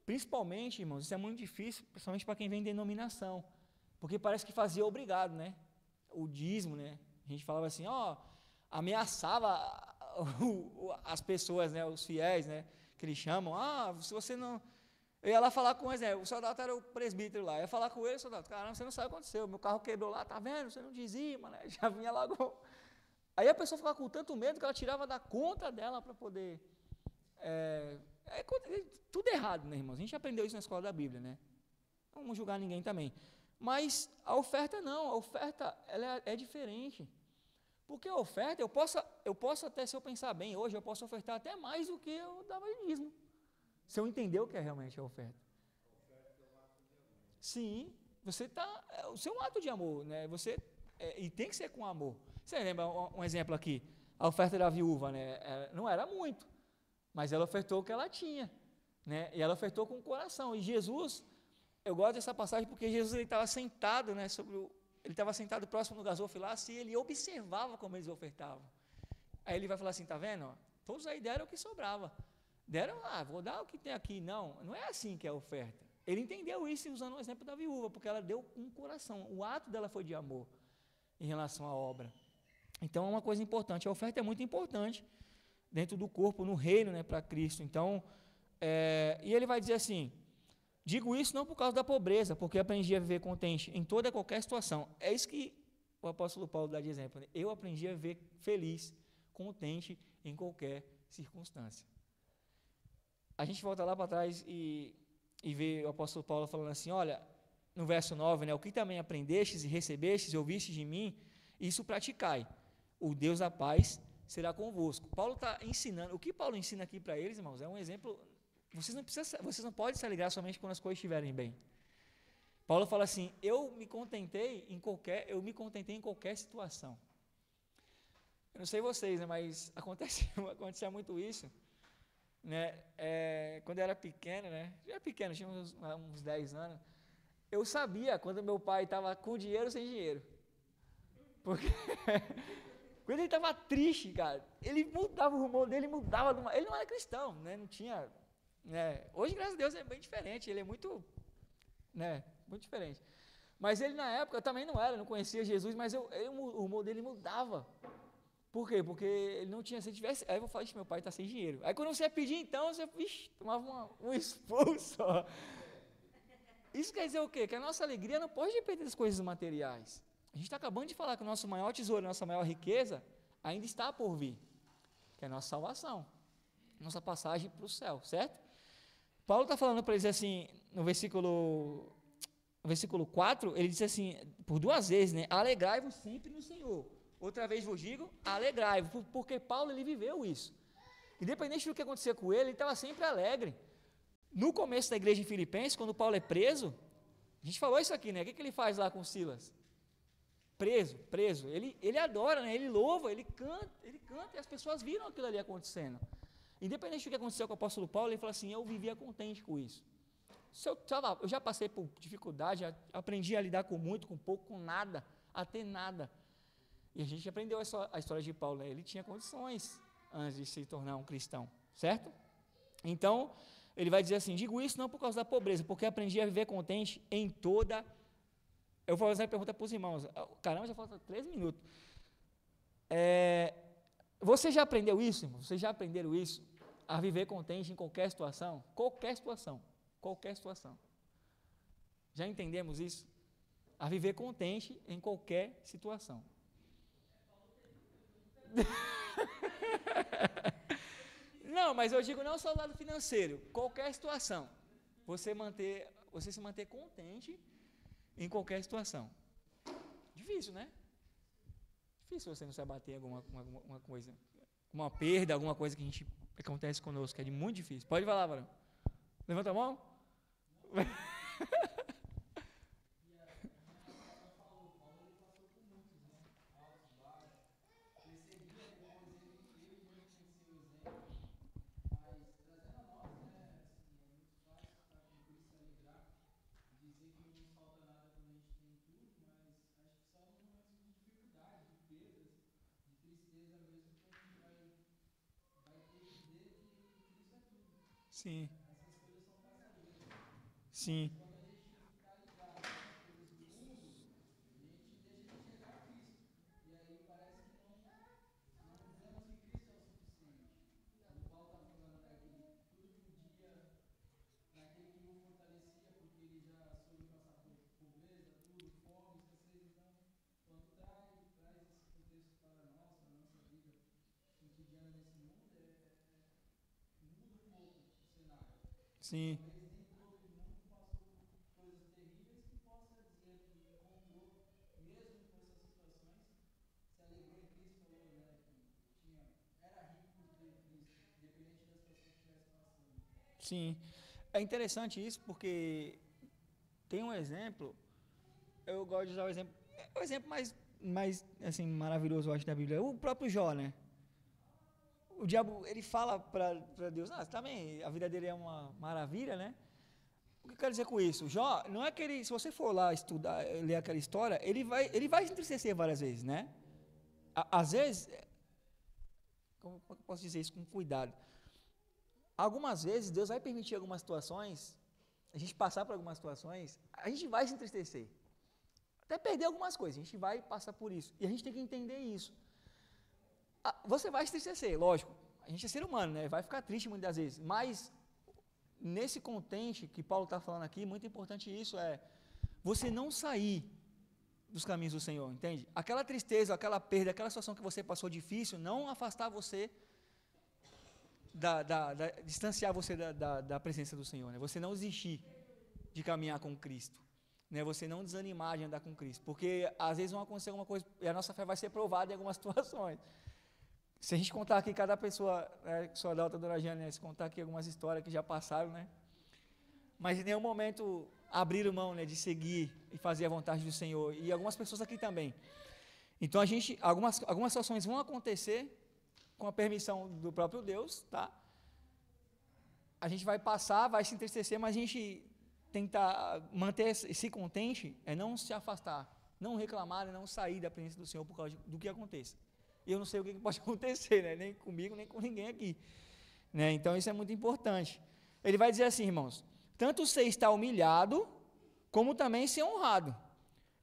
Principalmente, irmãos, isso é muito difícil, principalmente para quem vem em denominação, porque parece que fazia obrigado, né? o dízimo, né? A gente falava assim, ó, ameaçava as pessoas, né? Os fiéis, né? Que eles chamam, se você não... Eu ia lá falar com eles, né? O soldado era o presbítero lá, eu ia falar com ele, soldado, caramba, você não sabe o que aconteceu, meu carro quebrou lá, tá vendo? Você não dizima, né? Já vinha logo... Aí a pessoa ficava com tanto medo que ela tirava da conta dela para poder... tudo errado, né, irmãos? A gente aprendeu isso na escola da Bíblia, né? Não vamos julgar ninguém também. Mas a oferta não, a oferta ela é diferente. Porque a oferta, eu posso até, se eu pensar bem hoje, eu posso ofertar até mais do que eu dava de dízimo. Se eu entender o que é realmente a oferta. Sim, você está, é o seu ato de amor, né? E tem que ser com amor. Você lembra um exemplo aqui? A oferta da viúva, né? Não era muito, mas ela ofertou o que ela tinha, né? E ela ofertou com o coração. E Jesus, eu gosto dessa passagem porque Jesus estava sentado, né? Ele estava sentado próximo do gasofilaço e ele observava como eles ofertavam. Aí ele vai falar assim, tá vendo? Todos aí deram o que sobrava. Deram, vou dar o que tem aqui. Não é assim que é a oferta. Ele entendeu isso usando o exemplo da viúva, porque ela deu com o coração. O ato dela foi de amor em relação à obra. Então é uma coisa importante. A oferta é muito importante dentro do corpo, no reino, né, para Cristo. Então, e ele vai dizer assim, digo isso não por causa da pobreza, porque aprendi a viver contente em toda e qualquer situação. É isso que o apóstolo Paulo dá de exemplo. Né? Eu aprendi a viver feliz, contente em qualquer circunstância. A gente volta lá para trás e vê o apóstolo Paulo falando assim, olha, no verso 9, né, o que também aprendestes e recebestes e ouvistes de mim, isso praticai. O Deus da paz será convosco. Paulo está ensinando, o que Paulo ensina aqui para eles, irmãos, é um exemplo, vocês não podem se alegrar somente quando as coisas estiverem bem. Paulo fala assim, eu me contentei em qualquer situação. Eu não sei vocês, né, mas acontecia muito isso, né, quando eu era pequeno, né, tinha uns 10 anos, eu sabia quando meu pai estava com dinheiro ou sem dinheiro, porque quando ele estava triste, cara, ele mudava o rumor dele, ele não era cristão, né, não tinha, né, hoje graças a Deus é bem diferente, ele é muito, né, muito diferente, mas ele na época também não conhecia Jesus, mas o humor dele mudava. Por quê? Porque ele não tinha, se ele tivesse, aí eu vou falar, meu pai está sem dinheiro. Aí quando você ia pedir, então, você tomava um expulso. Isso quer dizer o quê? Que a nossa alegria não pode depender das coisas materiais. A gente está acabando de falar que o nosso maior tesouro, a nossa maior riqueza, ainda está por vir, que é a nossa salvação, nossa passagem para o céu, certo? Paulo está falando para eles assim, no versículo 4, ele diz assim, por 2 vezes, né? Alegrai-vos sempre no Senhor. Outra vez vos digo, alegrai-vos, porque Paulo ele viveu isso. Independente do que acontecia com ele estava sempre alegre. No começo da igreja em Filipenses, quando Paulo é preso, a gente falou isso aqui, né? O que ele faz lá com Silas? Preso. Ele adora, né? Ele louva, ele canta, e as pessoas viram aquilo ali acontecendo. Independente do que aconteceu com o apóstolo Paulo, ele falou assim, eu vivia contente com isso. Eu já passei por dificuldade, já aprendi a lidar com muito, com pouco, com nada, até nada. E a gente aprendeu a história de Paulo, né? Ele tinha condições antes de se tornar um cristão, certo? Então, ele vai dizer assim, digo isso não por causa da pobreza, porque aprendi a viver contente em toda... Eu vou fazer uma pergunta para os irmãos. Caramba, já faltam 3 minutos. Você já aprendeu isso, irmão? Vocês já aprenderam isso? A viver contente em qualquer situação? Qualquer situação. Já entendemos isso? A viver contente em qualquer situação. Não, mas eu digo não só o lado financeiro, qualquer situação. Você se manter contente em qualquer situação. Difícil, né? Difícil você não se abater em alguma coisa, uma perda, alguma coisa que acontece conosco, é muito difícil. Pode falar, varão. Levanta a mão. Sim. Sim. Sim. Sim. É interessante isso porque tem um exemplo, eu gosto de usar o exemplo mais assim, maravilhoso, eu acho, da Bíblia, é o próprio Jó, né? O diabo, ele fala para Deus, também, a vida dele é uma maravilha, né? O que eu quero dizer com isso? Jó, não é que ele, se você for lá estudar, ler aquela história, ele vai se entristecer várias vezes, né? Às vezes, como eu posso dizer isso com cuidado? Algumas vezes Deus vai permitir algumas situações, a gente passar por algumas situações, a gente vai se entristecer. Até perder algumas coisas, a gente vai passar por isso. E a gente tem que entender isso. Você vai se entristecer, lógico. A gente é ser humano, né? Vai ficar triste muitas das vezes. Mas, nesse contexto que Paulo está falando aqui, muito importante isso é você não sair dos caminhos do Senhor, entende? Aquela tristeza, aquela perda, aquela situação que você passou difícil, não afastar você, distanciar você da presença do Senhor, né? Você não desistir de caminhar com Cristo, né? Você não desanimar de andar com Cristo, porque às vezes vai acontecer alguma coisa e a nossa fé vai ser provada em algumas situações. Se a gente contar aqui, cada pessoa, só da alta Dona Jane, né? Se contar aqui algumas histórias que já passaram, né? Mas em nenhum momento abriram mão, né, de seguir e fazer a vontade do Senhor, e algumas pessoas aqui também. Então algumas situações vão acontecer com a permissão do próprio Deus, tá? A gente vai passar, vai se entristecer, mas a gente tentar manter esse contente, não se afastar, não reclamar, não sair da presença do Senhor por causa do que aconteça. E eu não sei o que pode acontecer, né? Nem comigo, nem com ninguém aqui, né? Então isso é muito importante. Ele vai dizer assim, irmãos, tanto você está humilhado, como também ser honrado.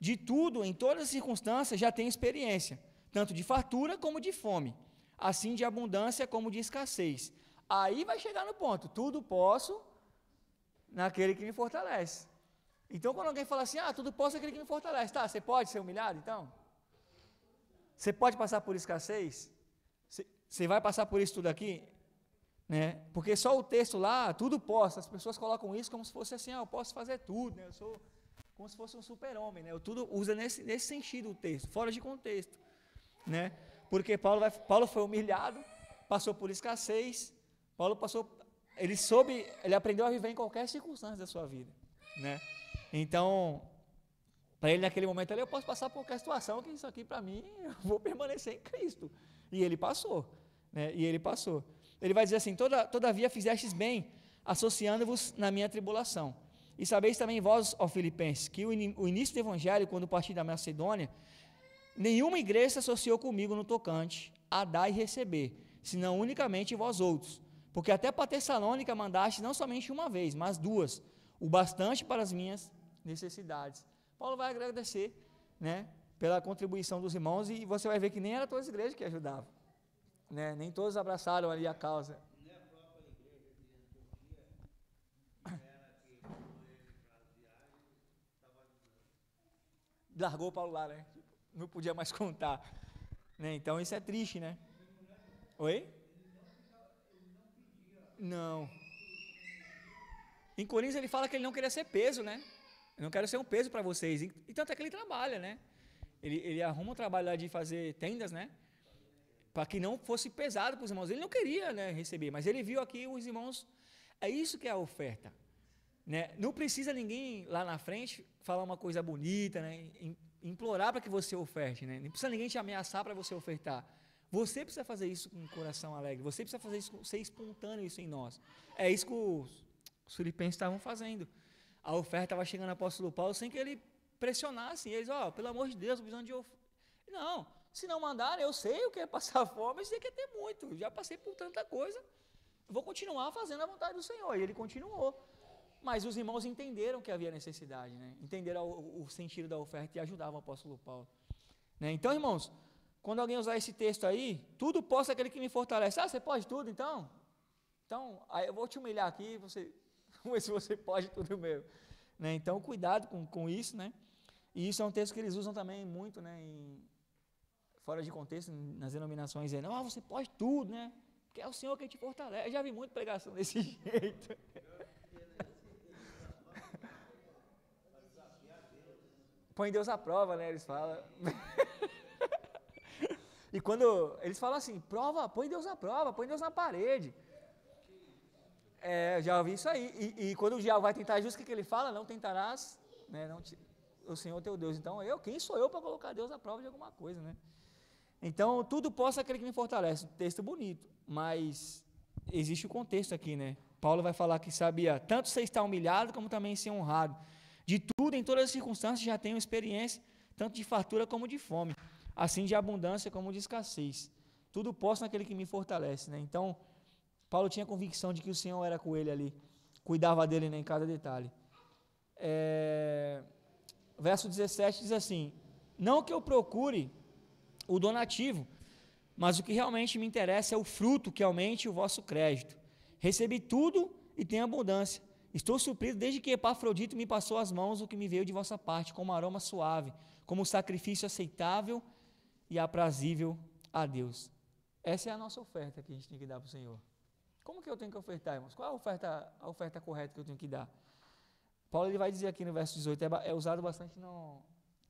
De tudo, em todas as circunstâncias, já tem experiência, tanto de fartura como de fome, assim de abundância como de escassez. Aí vai chegar no ponto, tudo posso naquele que me fortalece. Então, quando alguém fala assim, tudo posso naquele que me fortalece, tá, você pode ser humilhado, então? Você pode passar por escassez? Você vai passar por isso tudo aqui? Né? Porque só o texto lá, tudo posso, as pessoas colocam isso como se fosse assim, eu posso fazer tudo, né? Eu sou como se fosse um super-homem, né? Eu tudo usa nesse sentido o texto, fora de contexto, né? Porque Paulo foi humilhado, passou por escassez, ele aprendeu a viver em qualquer circunstância da sua vida, né? Então, para ele naquele momento ali, eu posso passar por qualquer situação, que isso aqui para mim, eu vou permanecer em Cristo. E ele passou, né? Ele vai dizer assim, todavia fizestes bem, associando-vos na minha tribulação. E sabeis também vós, ó Filipenses, que o início do evangelho, quando parti da Macedônia, nenhuma igreja se associou comigo no tocante a dar e receber, senão unicamente vós outros. Porque até para Tessalônica mandaste não somente uma vez, mas duas, o bastante para as minhas necessidades. Paulo vai agradecer, né, pela contribuição dos irmãos, e você vai ver que nem era todas as igrejas que ajudavam, né, nem todos abraçaram ali a causa. Nem a própria igreja de Antioquia, era que quando ele para as viagens, estava ajudando. Largou Paulo lá, né? Não podia mais contar, né? Então isso é triste, né? Oi? Não. Em Coríntios ele fala que ele não queria ser peso, né? Eu não quero ser um peso para vocês. E tanto é que ele trabalha, né? Ele arruma um trabalho lá de fazer tendas, né? Para que não fosse pesado para os irmãos. Ele não queria, né, receber, mas ele viu aqui os irmãos. É isso que é a oferta, né? Não precisa ninguém lá na frente falar uma coisa bonita, né? Implorar para que você oferte, né? Não precisa ninguém te ameaçar para você ofertar. Você precisa fazer isso com um coração alegre. Você precisa fazer isso, ser espontâneo isso em nós. É isso que os filipenses estavam fazendo. A oferta estava chegando ao apóstolo Paulo sem que ele pressionasse eles. Pelo amor de Deus, precisando de oferta. Não, se não mandarem, eu sei o que é passar fome, eu sei que é ter muito. Já passei por tanta coisa. Vou continuar fazendo a vontade do Senhor. E ele continuou. Mas os irmãos entenderam que havia necessidade, né? Entenderam o sentido da oferta e ajudavam o apóstolo Paulo, né? Então, irmãos, quando alguém usar esse texto aí, tudo posso aquele que me fortalece. Você pode tudo, então? Então, aí eu vou te humilhar aqui, vamos ver se você pode tudo mesmo, né? Então, cuidado com isso, né? E isso é um texto que eles usam também muito, né? Fora de contexto, nas denominações, não, você pode tudo, né? Porque é o Senhor que te fortalece. Eu já vi muita pregação desse jeito. põe Deus à prova, né? Eles falam. E quando eles falam assim, prova, põe Deus à prova, põe Deus na parede. Já ouvi isso aí. E quando o diabo vai tentar justo, o que ele fala? Não tentarás, né? O Senhor teu Deus. Então, quem sou eu para colocar Deus à prova de alguma coisa, né? Então, tudo posso aquele que me fortalece. Texto bonito, mas existe o contexto aqui, né? Paulo vai falar que sabia tanto ser estar humilhado, como também ser honrado. De tudo, em todas as circunstâncias, já tenho experiência, tanto de fartura como de fome, assim de abundância como de escassez. Tudo posso naquele que me fortalece, né? Então, Paulo tinha convicção de que o Senhor era com ele ali, cuidava dele, né, em cada detalhe. Verso 17 diz assim, não que eu procure o donativo, mas o que realmente me interessa é o fruto que aumente o vosso crédito. Recebi tudo e tenho abundância. Estou suprido desde que Epafrodito me passou às mãos o que me veio de vossa parte, como aroma suave, como sacrifício aceitável e aprazível a Deus. Essa é a nossa oferta que a gente tem que dar para o Senhor. Como que eu tenho que ofertar, irmãos? Qual é a oferta correta que eu tenho que dar? Paulo ele vai dizer aqui no verso 18, é usado bastante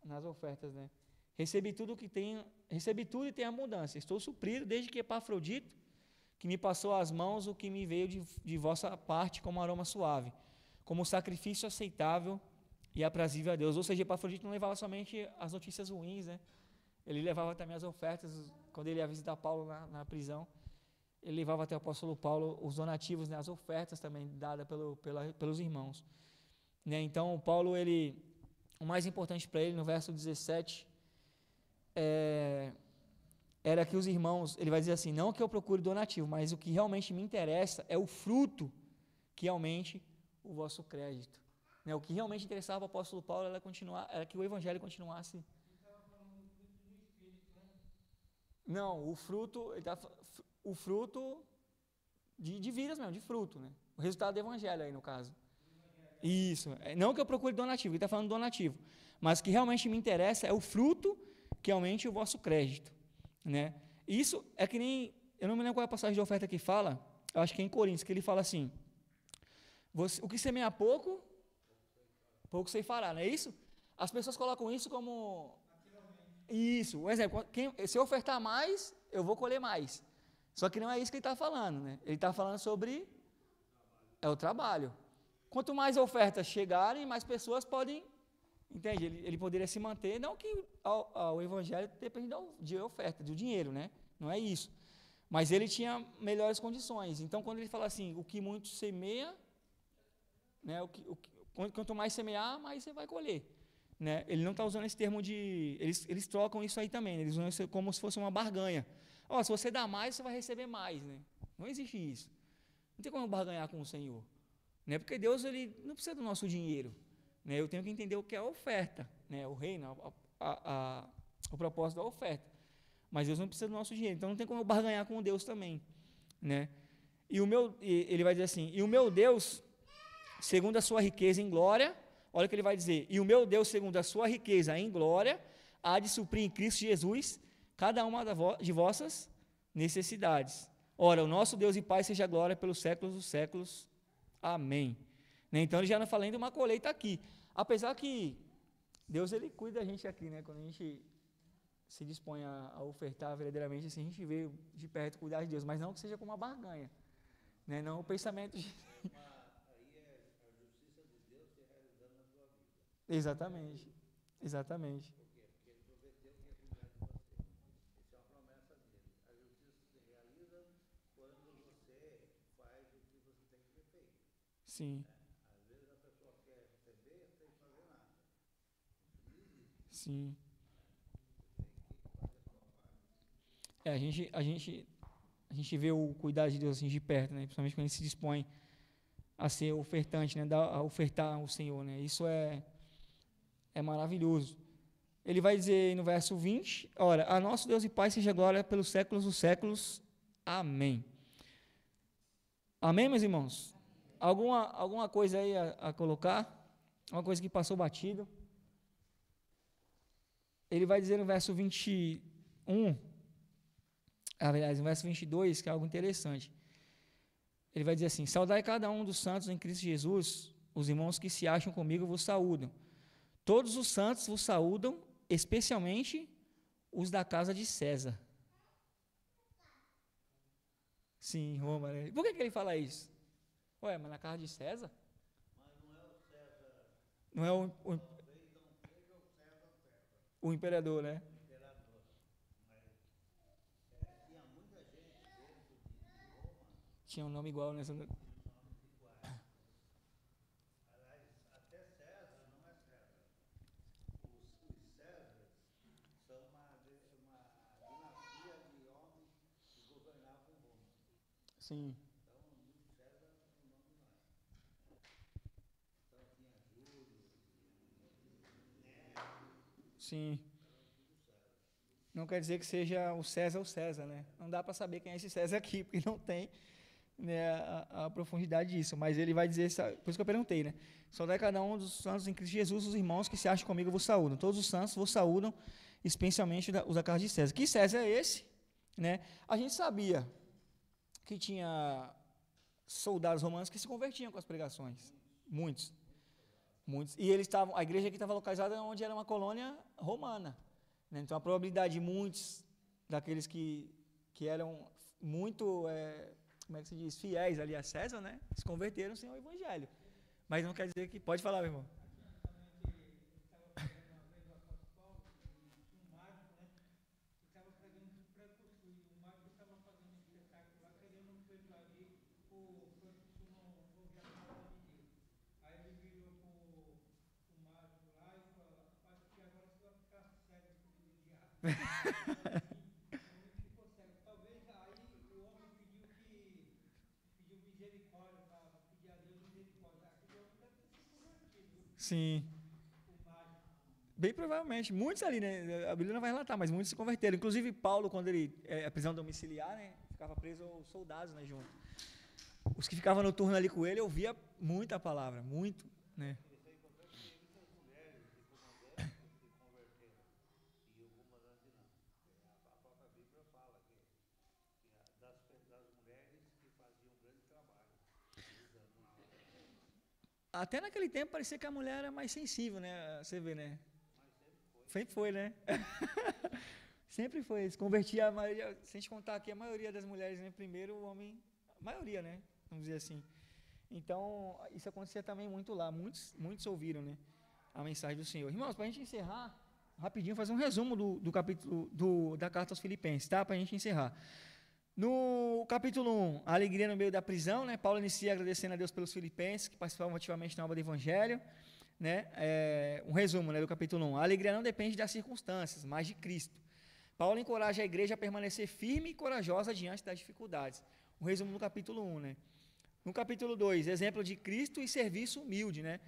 nas ofertas, né? Recebi tudo e tenho abundância. Estou suprido desde que Epafrodito, que me passou às mãos o que me veio de vossa parte como aroma suave, como sacrifício aceitável e aprazível a Deus. Ou seja, Epafrodito não levava somente as notícias ruins, né? Ele levava também as ofertas, quando ele ia visitar Paulo na prisão. Ele levava até o apóstolo Paulo os donativos, né, as ofertas também dadas pelos irmãos. Né? Então, Paulo, o mais importante para ele, no verso 17, era que os irmãos, ele vai dizer assim, não que eu procure donativo, mas o que realmente me interessa é o fruto que aumente o vosso crédito. Né? O que realmente interessava ao apóstolo Paulo era que o evangelho continuasse. Não, o fruto, o fruto de vidas mesmo, de fruto, né? O resultado do evangelho aí, no caso. Isso, não que eu procure donativo, ele está falando donativo, mas o que realmente me interessa é o fruto que aumente o vosso crédito, né? Isso é que nem, eu não me lembro qual é a passagem de oferta que fala, eu acho que é em Coríntios, que ele fala assim, o que semeia pouco ceifará, não é isso? As pessoas colocam isso como... Isso, um exemplo, se eu ofertar mais, eu vou colher mais. Só que não é isso que ele está falando, né? Ele está falando sobre o trabalho. Quanto mais ofertas chegarem, mais pessoas podem, entende? Ele poderia se manter, não que o evangelho depende de oferta, do dinheiro, né? Não é isso. Mas ele tinha melhores condições. Então, quando ele fala assim, o que muito semeia, né? Quanto mais semear, mais você vai colher. Né? Ele não está usando esse termo de... Eles trocam isso aí também, eles usam isso como se fosse uma barganha. Se você dá mais, você vai receber mais. Né? Não existe isso. Não tem como barganhar com o Senhor. Né? Porque Deus ele não precisa do nosso dinheiro. Né? Eu tenho que entender o que é a oferta. Né? O reino, o propósito da oferta. Mas Deus não precisa do nosso dinheiro. Então não tem como eu barganhar com Deus também. Né? Ele vai dizer assim, e o meu Deus, segundo a sua riqueza em glória... Olha o que ele vai dizer, e o meu Deus, segundo a sua riqueza em glória, há de suprir em Cristo Jesus cada uma de vossas necessidades. Ora, o nosso Deus e Pai seja glória pelos séculos dos séculos. Amém. Né? Então, ele já não fala ainda uma colheita aqui. Apesar que Deus, ele cuida da gente aqui, né? Quando a gente se dispõe a ofertar verdadeiramente, assim, a gente vê de perto cuidar de Deus, mas não que seja como uma barganha. Né? Não o pensamento de... Exatamente. Por quê? Porque ele prometeu que ia cuidar de você. Essa é uma promessa dele. A justiça se realiza quando você faz o que você tem que ter feito. Sim. Às vezes a pessoa quer receber sem fazer nada. Sim. A gente vê o cuidado de Deus assim de perto, né? Principalmente quando ele se dispõe a ser ofertante, né? A ofertar ao Senhor, né? Isso é maravilhoso. Ele vai dizer no verso 20, ora, a nosso Deus e Pai seja glória pelos séculos dos séculos. Amém. Amém, meus irmãos? Alguma coisa aí a colocar? Uma coisa que passou batido? Ele vai dizer no verso 21, aliás, no verso 22, que é algo interessante. Ele vai dizer assim, saudai cada um dos santos em Cristo Jesus, os irmãos que se acham comigo vos saúdam. Todos os santos vos saúdam, especialmente os da casa de César. Sim, Roma, né? Por que ele fala isso? Ué, mas na casa de César? Mas não é o César, Não é talvez não seja o César, o imperador, né? o imperador. Mas tinha muita gente dentro de Roma Tinha um nome igual nessa. que tinha nomes iguais. Aliás, até César não é César. Os Césares são uma dinastia de homens que governavam Roma. Sim, Então, César o nome não é. Então tinha Júlio, sim. Não quer dizer que seja o César, né? Não dá para saber quem é esse César aqui, porque não tem, né, a profundidade disso. Mas ele vai dizer, por isso que eu perguntei, né? Saudai cada um dos santos em Cristo Jesus, os irmãos que se acham comigo vos saúdam. Todos os santos vos saúdam, especialmente os da casa de César. Que César é esse? Né? A gente sabia que tinha soldados romanos que se convertiam com as pregações. Muitos. Muitos. E eles estavam, a igreja aqui estava localizada onde era uma colônia romana. Né? Então a probabilidade de muitos daqueles que eram muito, como é que se diz, fiéis ali a César, né? Se converteram sem o evangelho. Mas não quer dizer que. Pode falar, meu irmão. talvez aí o homem pediu misericórdia, para pedir a Deus misericórdia. Aquele homem deve ter se convertido, Sim. o mágico. Bem provavelmente. Muitos ali, né? A Bíblia não vai relatar, mas muitos se converteram. Inclusive Paulo, quando ele. A prisão domiciliar, né? Ficava preso aos soldados, né? Junto. Os que ficavam no turno ali com ele, ouvia muita palavra, muito, né? Muitas mulheres de comandantes se converteram e o comandante não. A própria Bíblia fala que das mulheres que faziam um grande trabalho. Até naquele tempo parecia que a mulher era mais sensível, né? Você vê, né? Sempre foi, né? Sempre foi. Se convertia a maioria, se a gente contar aqui, a maioria das mulheres, né? Primeiro o homem, a maioria, né? Vamos dizer assim. Então, isso acontecia também muito lá. Muitos ouviram, né? A mensagem do Senhor. Irmãos, para a gente encerrar, rapidinho, fazer um resumo do capítulo da carta aos Filipenses, tá? Para a gente encerrar. No capítulo 1, a alegria no meio da prisão, né? Paulo inicia agradecendo a Deus pelos filipenses que participavam ativamente na obra do Evangelho, né? Um resumo, né, do capítulo 1. A alegria não depende das circunstâncias, mas de Cristo. Paulo encoraja a igreja a permanecer firme e corajosa diante das dificuldades. Um resumo no capítulo 1, né? No capítulo 2, exemplo de Cristo e serviço humilde, né?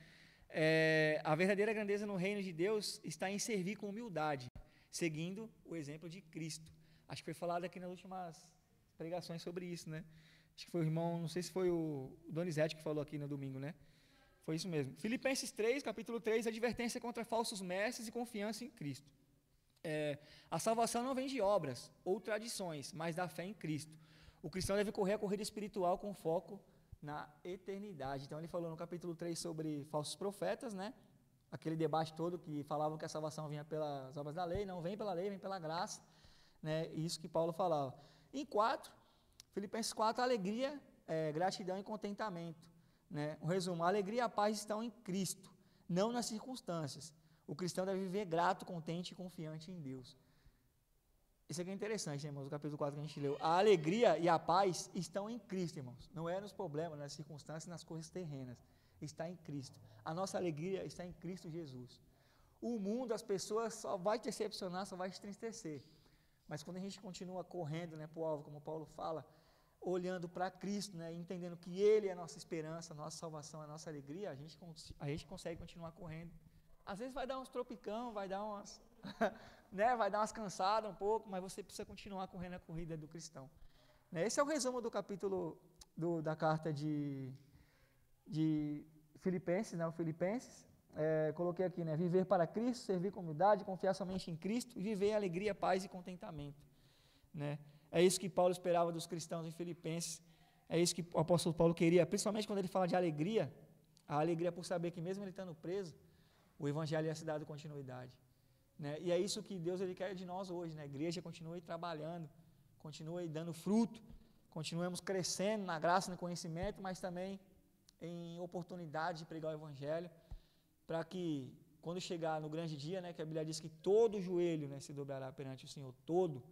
A verdadeira grandeza no reino de Deus está em servir com humildade, seguindo o exemplo de Cristo. Acho que foi falado aqui nas últimas pregações sobre isso, né? Acho que foi o irmão, não sei se foi o Donizete que falou aqui no domingo, né? Foi isso mesmo. Filipenses 3, capítulo 3, advertência contra falsos mestres e confiança em Cristo. A salvação não vem de obras ou tradições, mas da fé em Cristo. O cristão deve correr a corrida espiritual com foco na eternidade. Então ele falou no capítulo 3 sobre falsos profetas, né? Aquele debate todo que falavam que a salvação vinha pelas obras da lei, não vem pela lei, vem pela graça, né? Isso que Paulo falava. Em 4, Filipenses 4, alegria, gratidão e contentamento, né? Um resumo, a alegria e a paz estão em Cristo, não nas circunstâncias. O cristão deve viver grato, contente e confiante em Deus. Isso aqui é interessante, né, irmãos, o capítulo 4 que a gente leu. A alegria e a paz estão em Cristo, irmãos. Não é nos problemas, nas circunstâncias, nas coisas terrenas. Está em Cristo. A nossa alegria está em Cristo Jesus. O mundo, as pessoas só vai te decepcionar, só vai te entristecer. Mas quando a gente continua correndo, né, para o alvo, como Paulo fala, olhando para Cristo, né, entendendo que Ele é a nossa esperança, a nossa salvação, a nossa alegria, a gente consegue continuar correndo. Às vezes vai dar uns tropicão, vai dar umas, né, vai dar umas cansadas um pouco, mas você precisa continuar correndo a corrida do cristão. Né, esse é o resumo do capítulo da carta de Filipenses, né, o Filipenses. Coloquei aqui, né, viver para Cristo, servir com humildade, confiar somente em Cristo e viver em alegria, paz e contentamento. Né? É isso que Paulo esperava dos cristãos em Filipenses, é isso que o apóstolo Paulo queria, principalmente quando ele fala de alegria, a alegria por saber que mesmo ele estando preso, o evangelho ia se dado continuidade, né? E é isso que Deus ele quer de nós hoje, né? A igreja continue trabalhando, continue dando fruto, continuemos crescendo na graça e no conhecimento, mas também em oportunidade de pregar o evangelho, para que quando chegar no grande dia, né, que a Bíblia diz que todo joelho, né, se dobrará perante o Senhor, todo,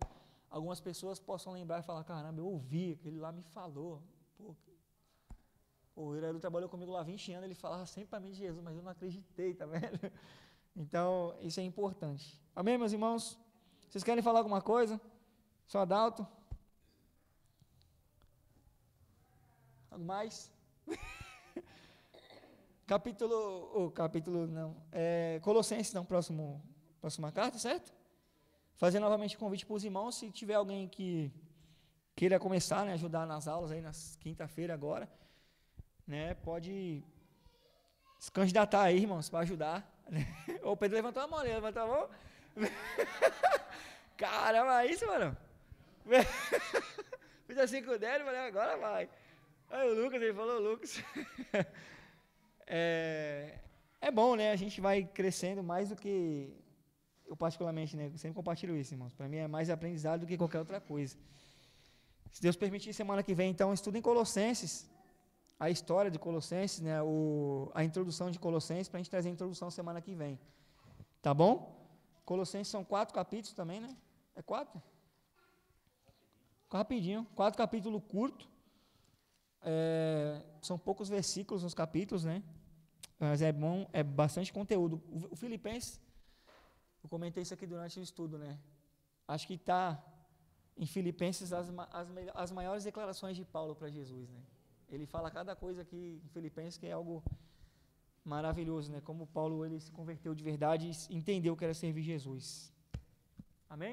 algumas pessoas possam lembrar e falar, caramba, eu ouvi, aquele lá me falou, pô, o Iraelu trabalhou comigo lá há 20 anos, ele falava sempre para mim de Jesus, mas eu não acreditei, tá vendo? Então, isso é importante. Amém, meus irmãos? Vocês querem falar alguma coisa? Só Adalto? Algo mais? Colossenses, não, próxima carta, certo? Fazer novamente o convite para os irmãos, se tiver alguém que queira começar, né, ajudar nas aulas aí, nas quinta-feira agora, né, pode se candidatar aí, irmãos, para ajudar. O Pedro levantou a mão, ele levantou a mão. Caramba, é isso, mano. Fiz assim com o dele, falei, agora vai. Aí o Lucas, ele falou, Lucas. É bom, né? A gente vai crescendo mais do que eu particularmente, né? Eu sempre compartilho isso, irmãos. Para mim é mais aprendizado do que qualquer outra coisa. Se Deus permitir, semana que vem, então, estudo em Colossenses, a história de Colossenses, né? A introdução de Colossenses, para a gente trazer a introdução semana que vem. Tá bom? Colossenses são 4 capítulos também, né? É 4? Rapidinho. 4 capítulos curtos. São poucos versículos nos capítulos, né? Mas é bom, é bastante conteúdo. O Filipenses, eu comentei isso aqui durante o estudo, né? Acho que está em Filipenses as maiores declarações de Paulo para Jesus, né? Ele fala cada coisa aqui em Filipenses que é algo maravilhoso, né? Como Paulo ele se converteu de verdade e entendeu que era servir Jesus. Amém?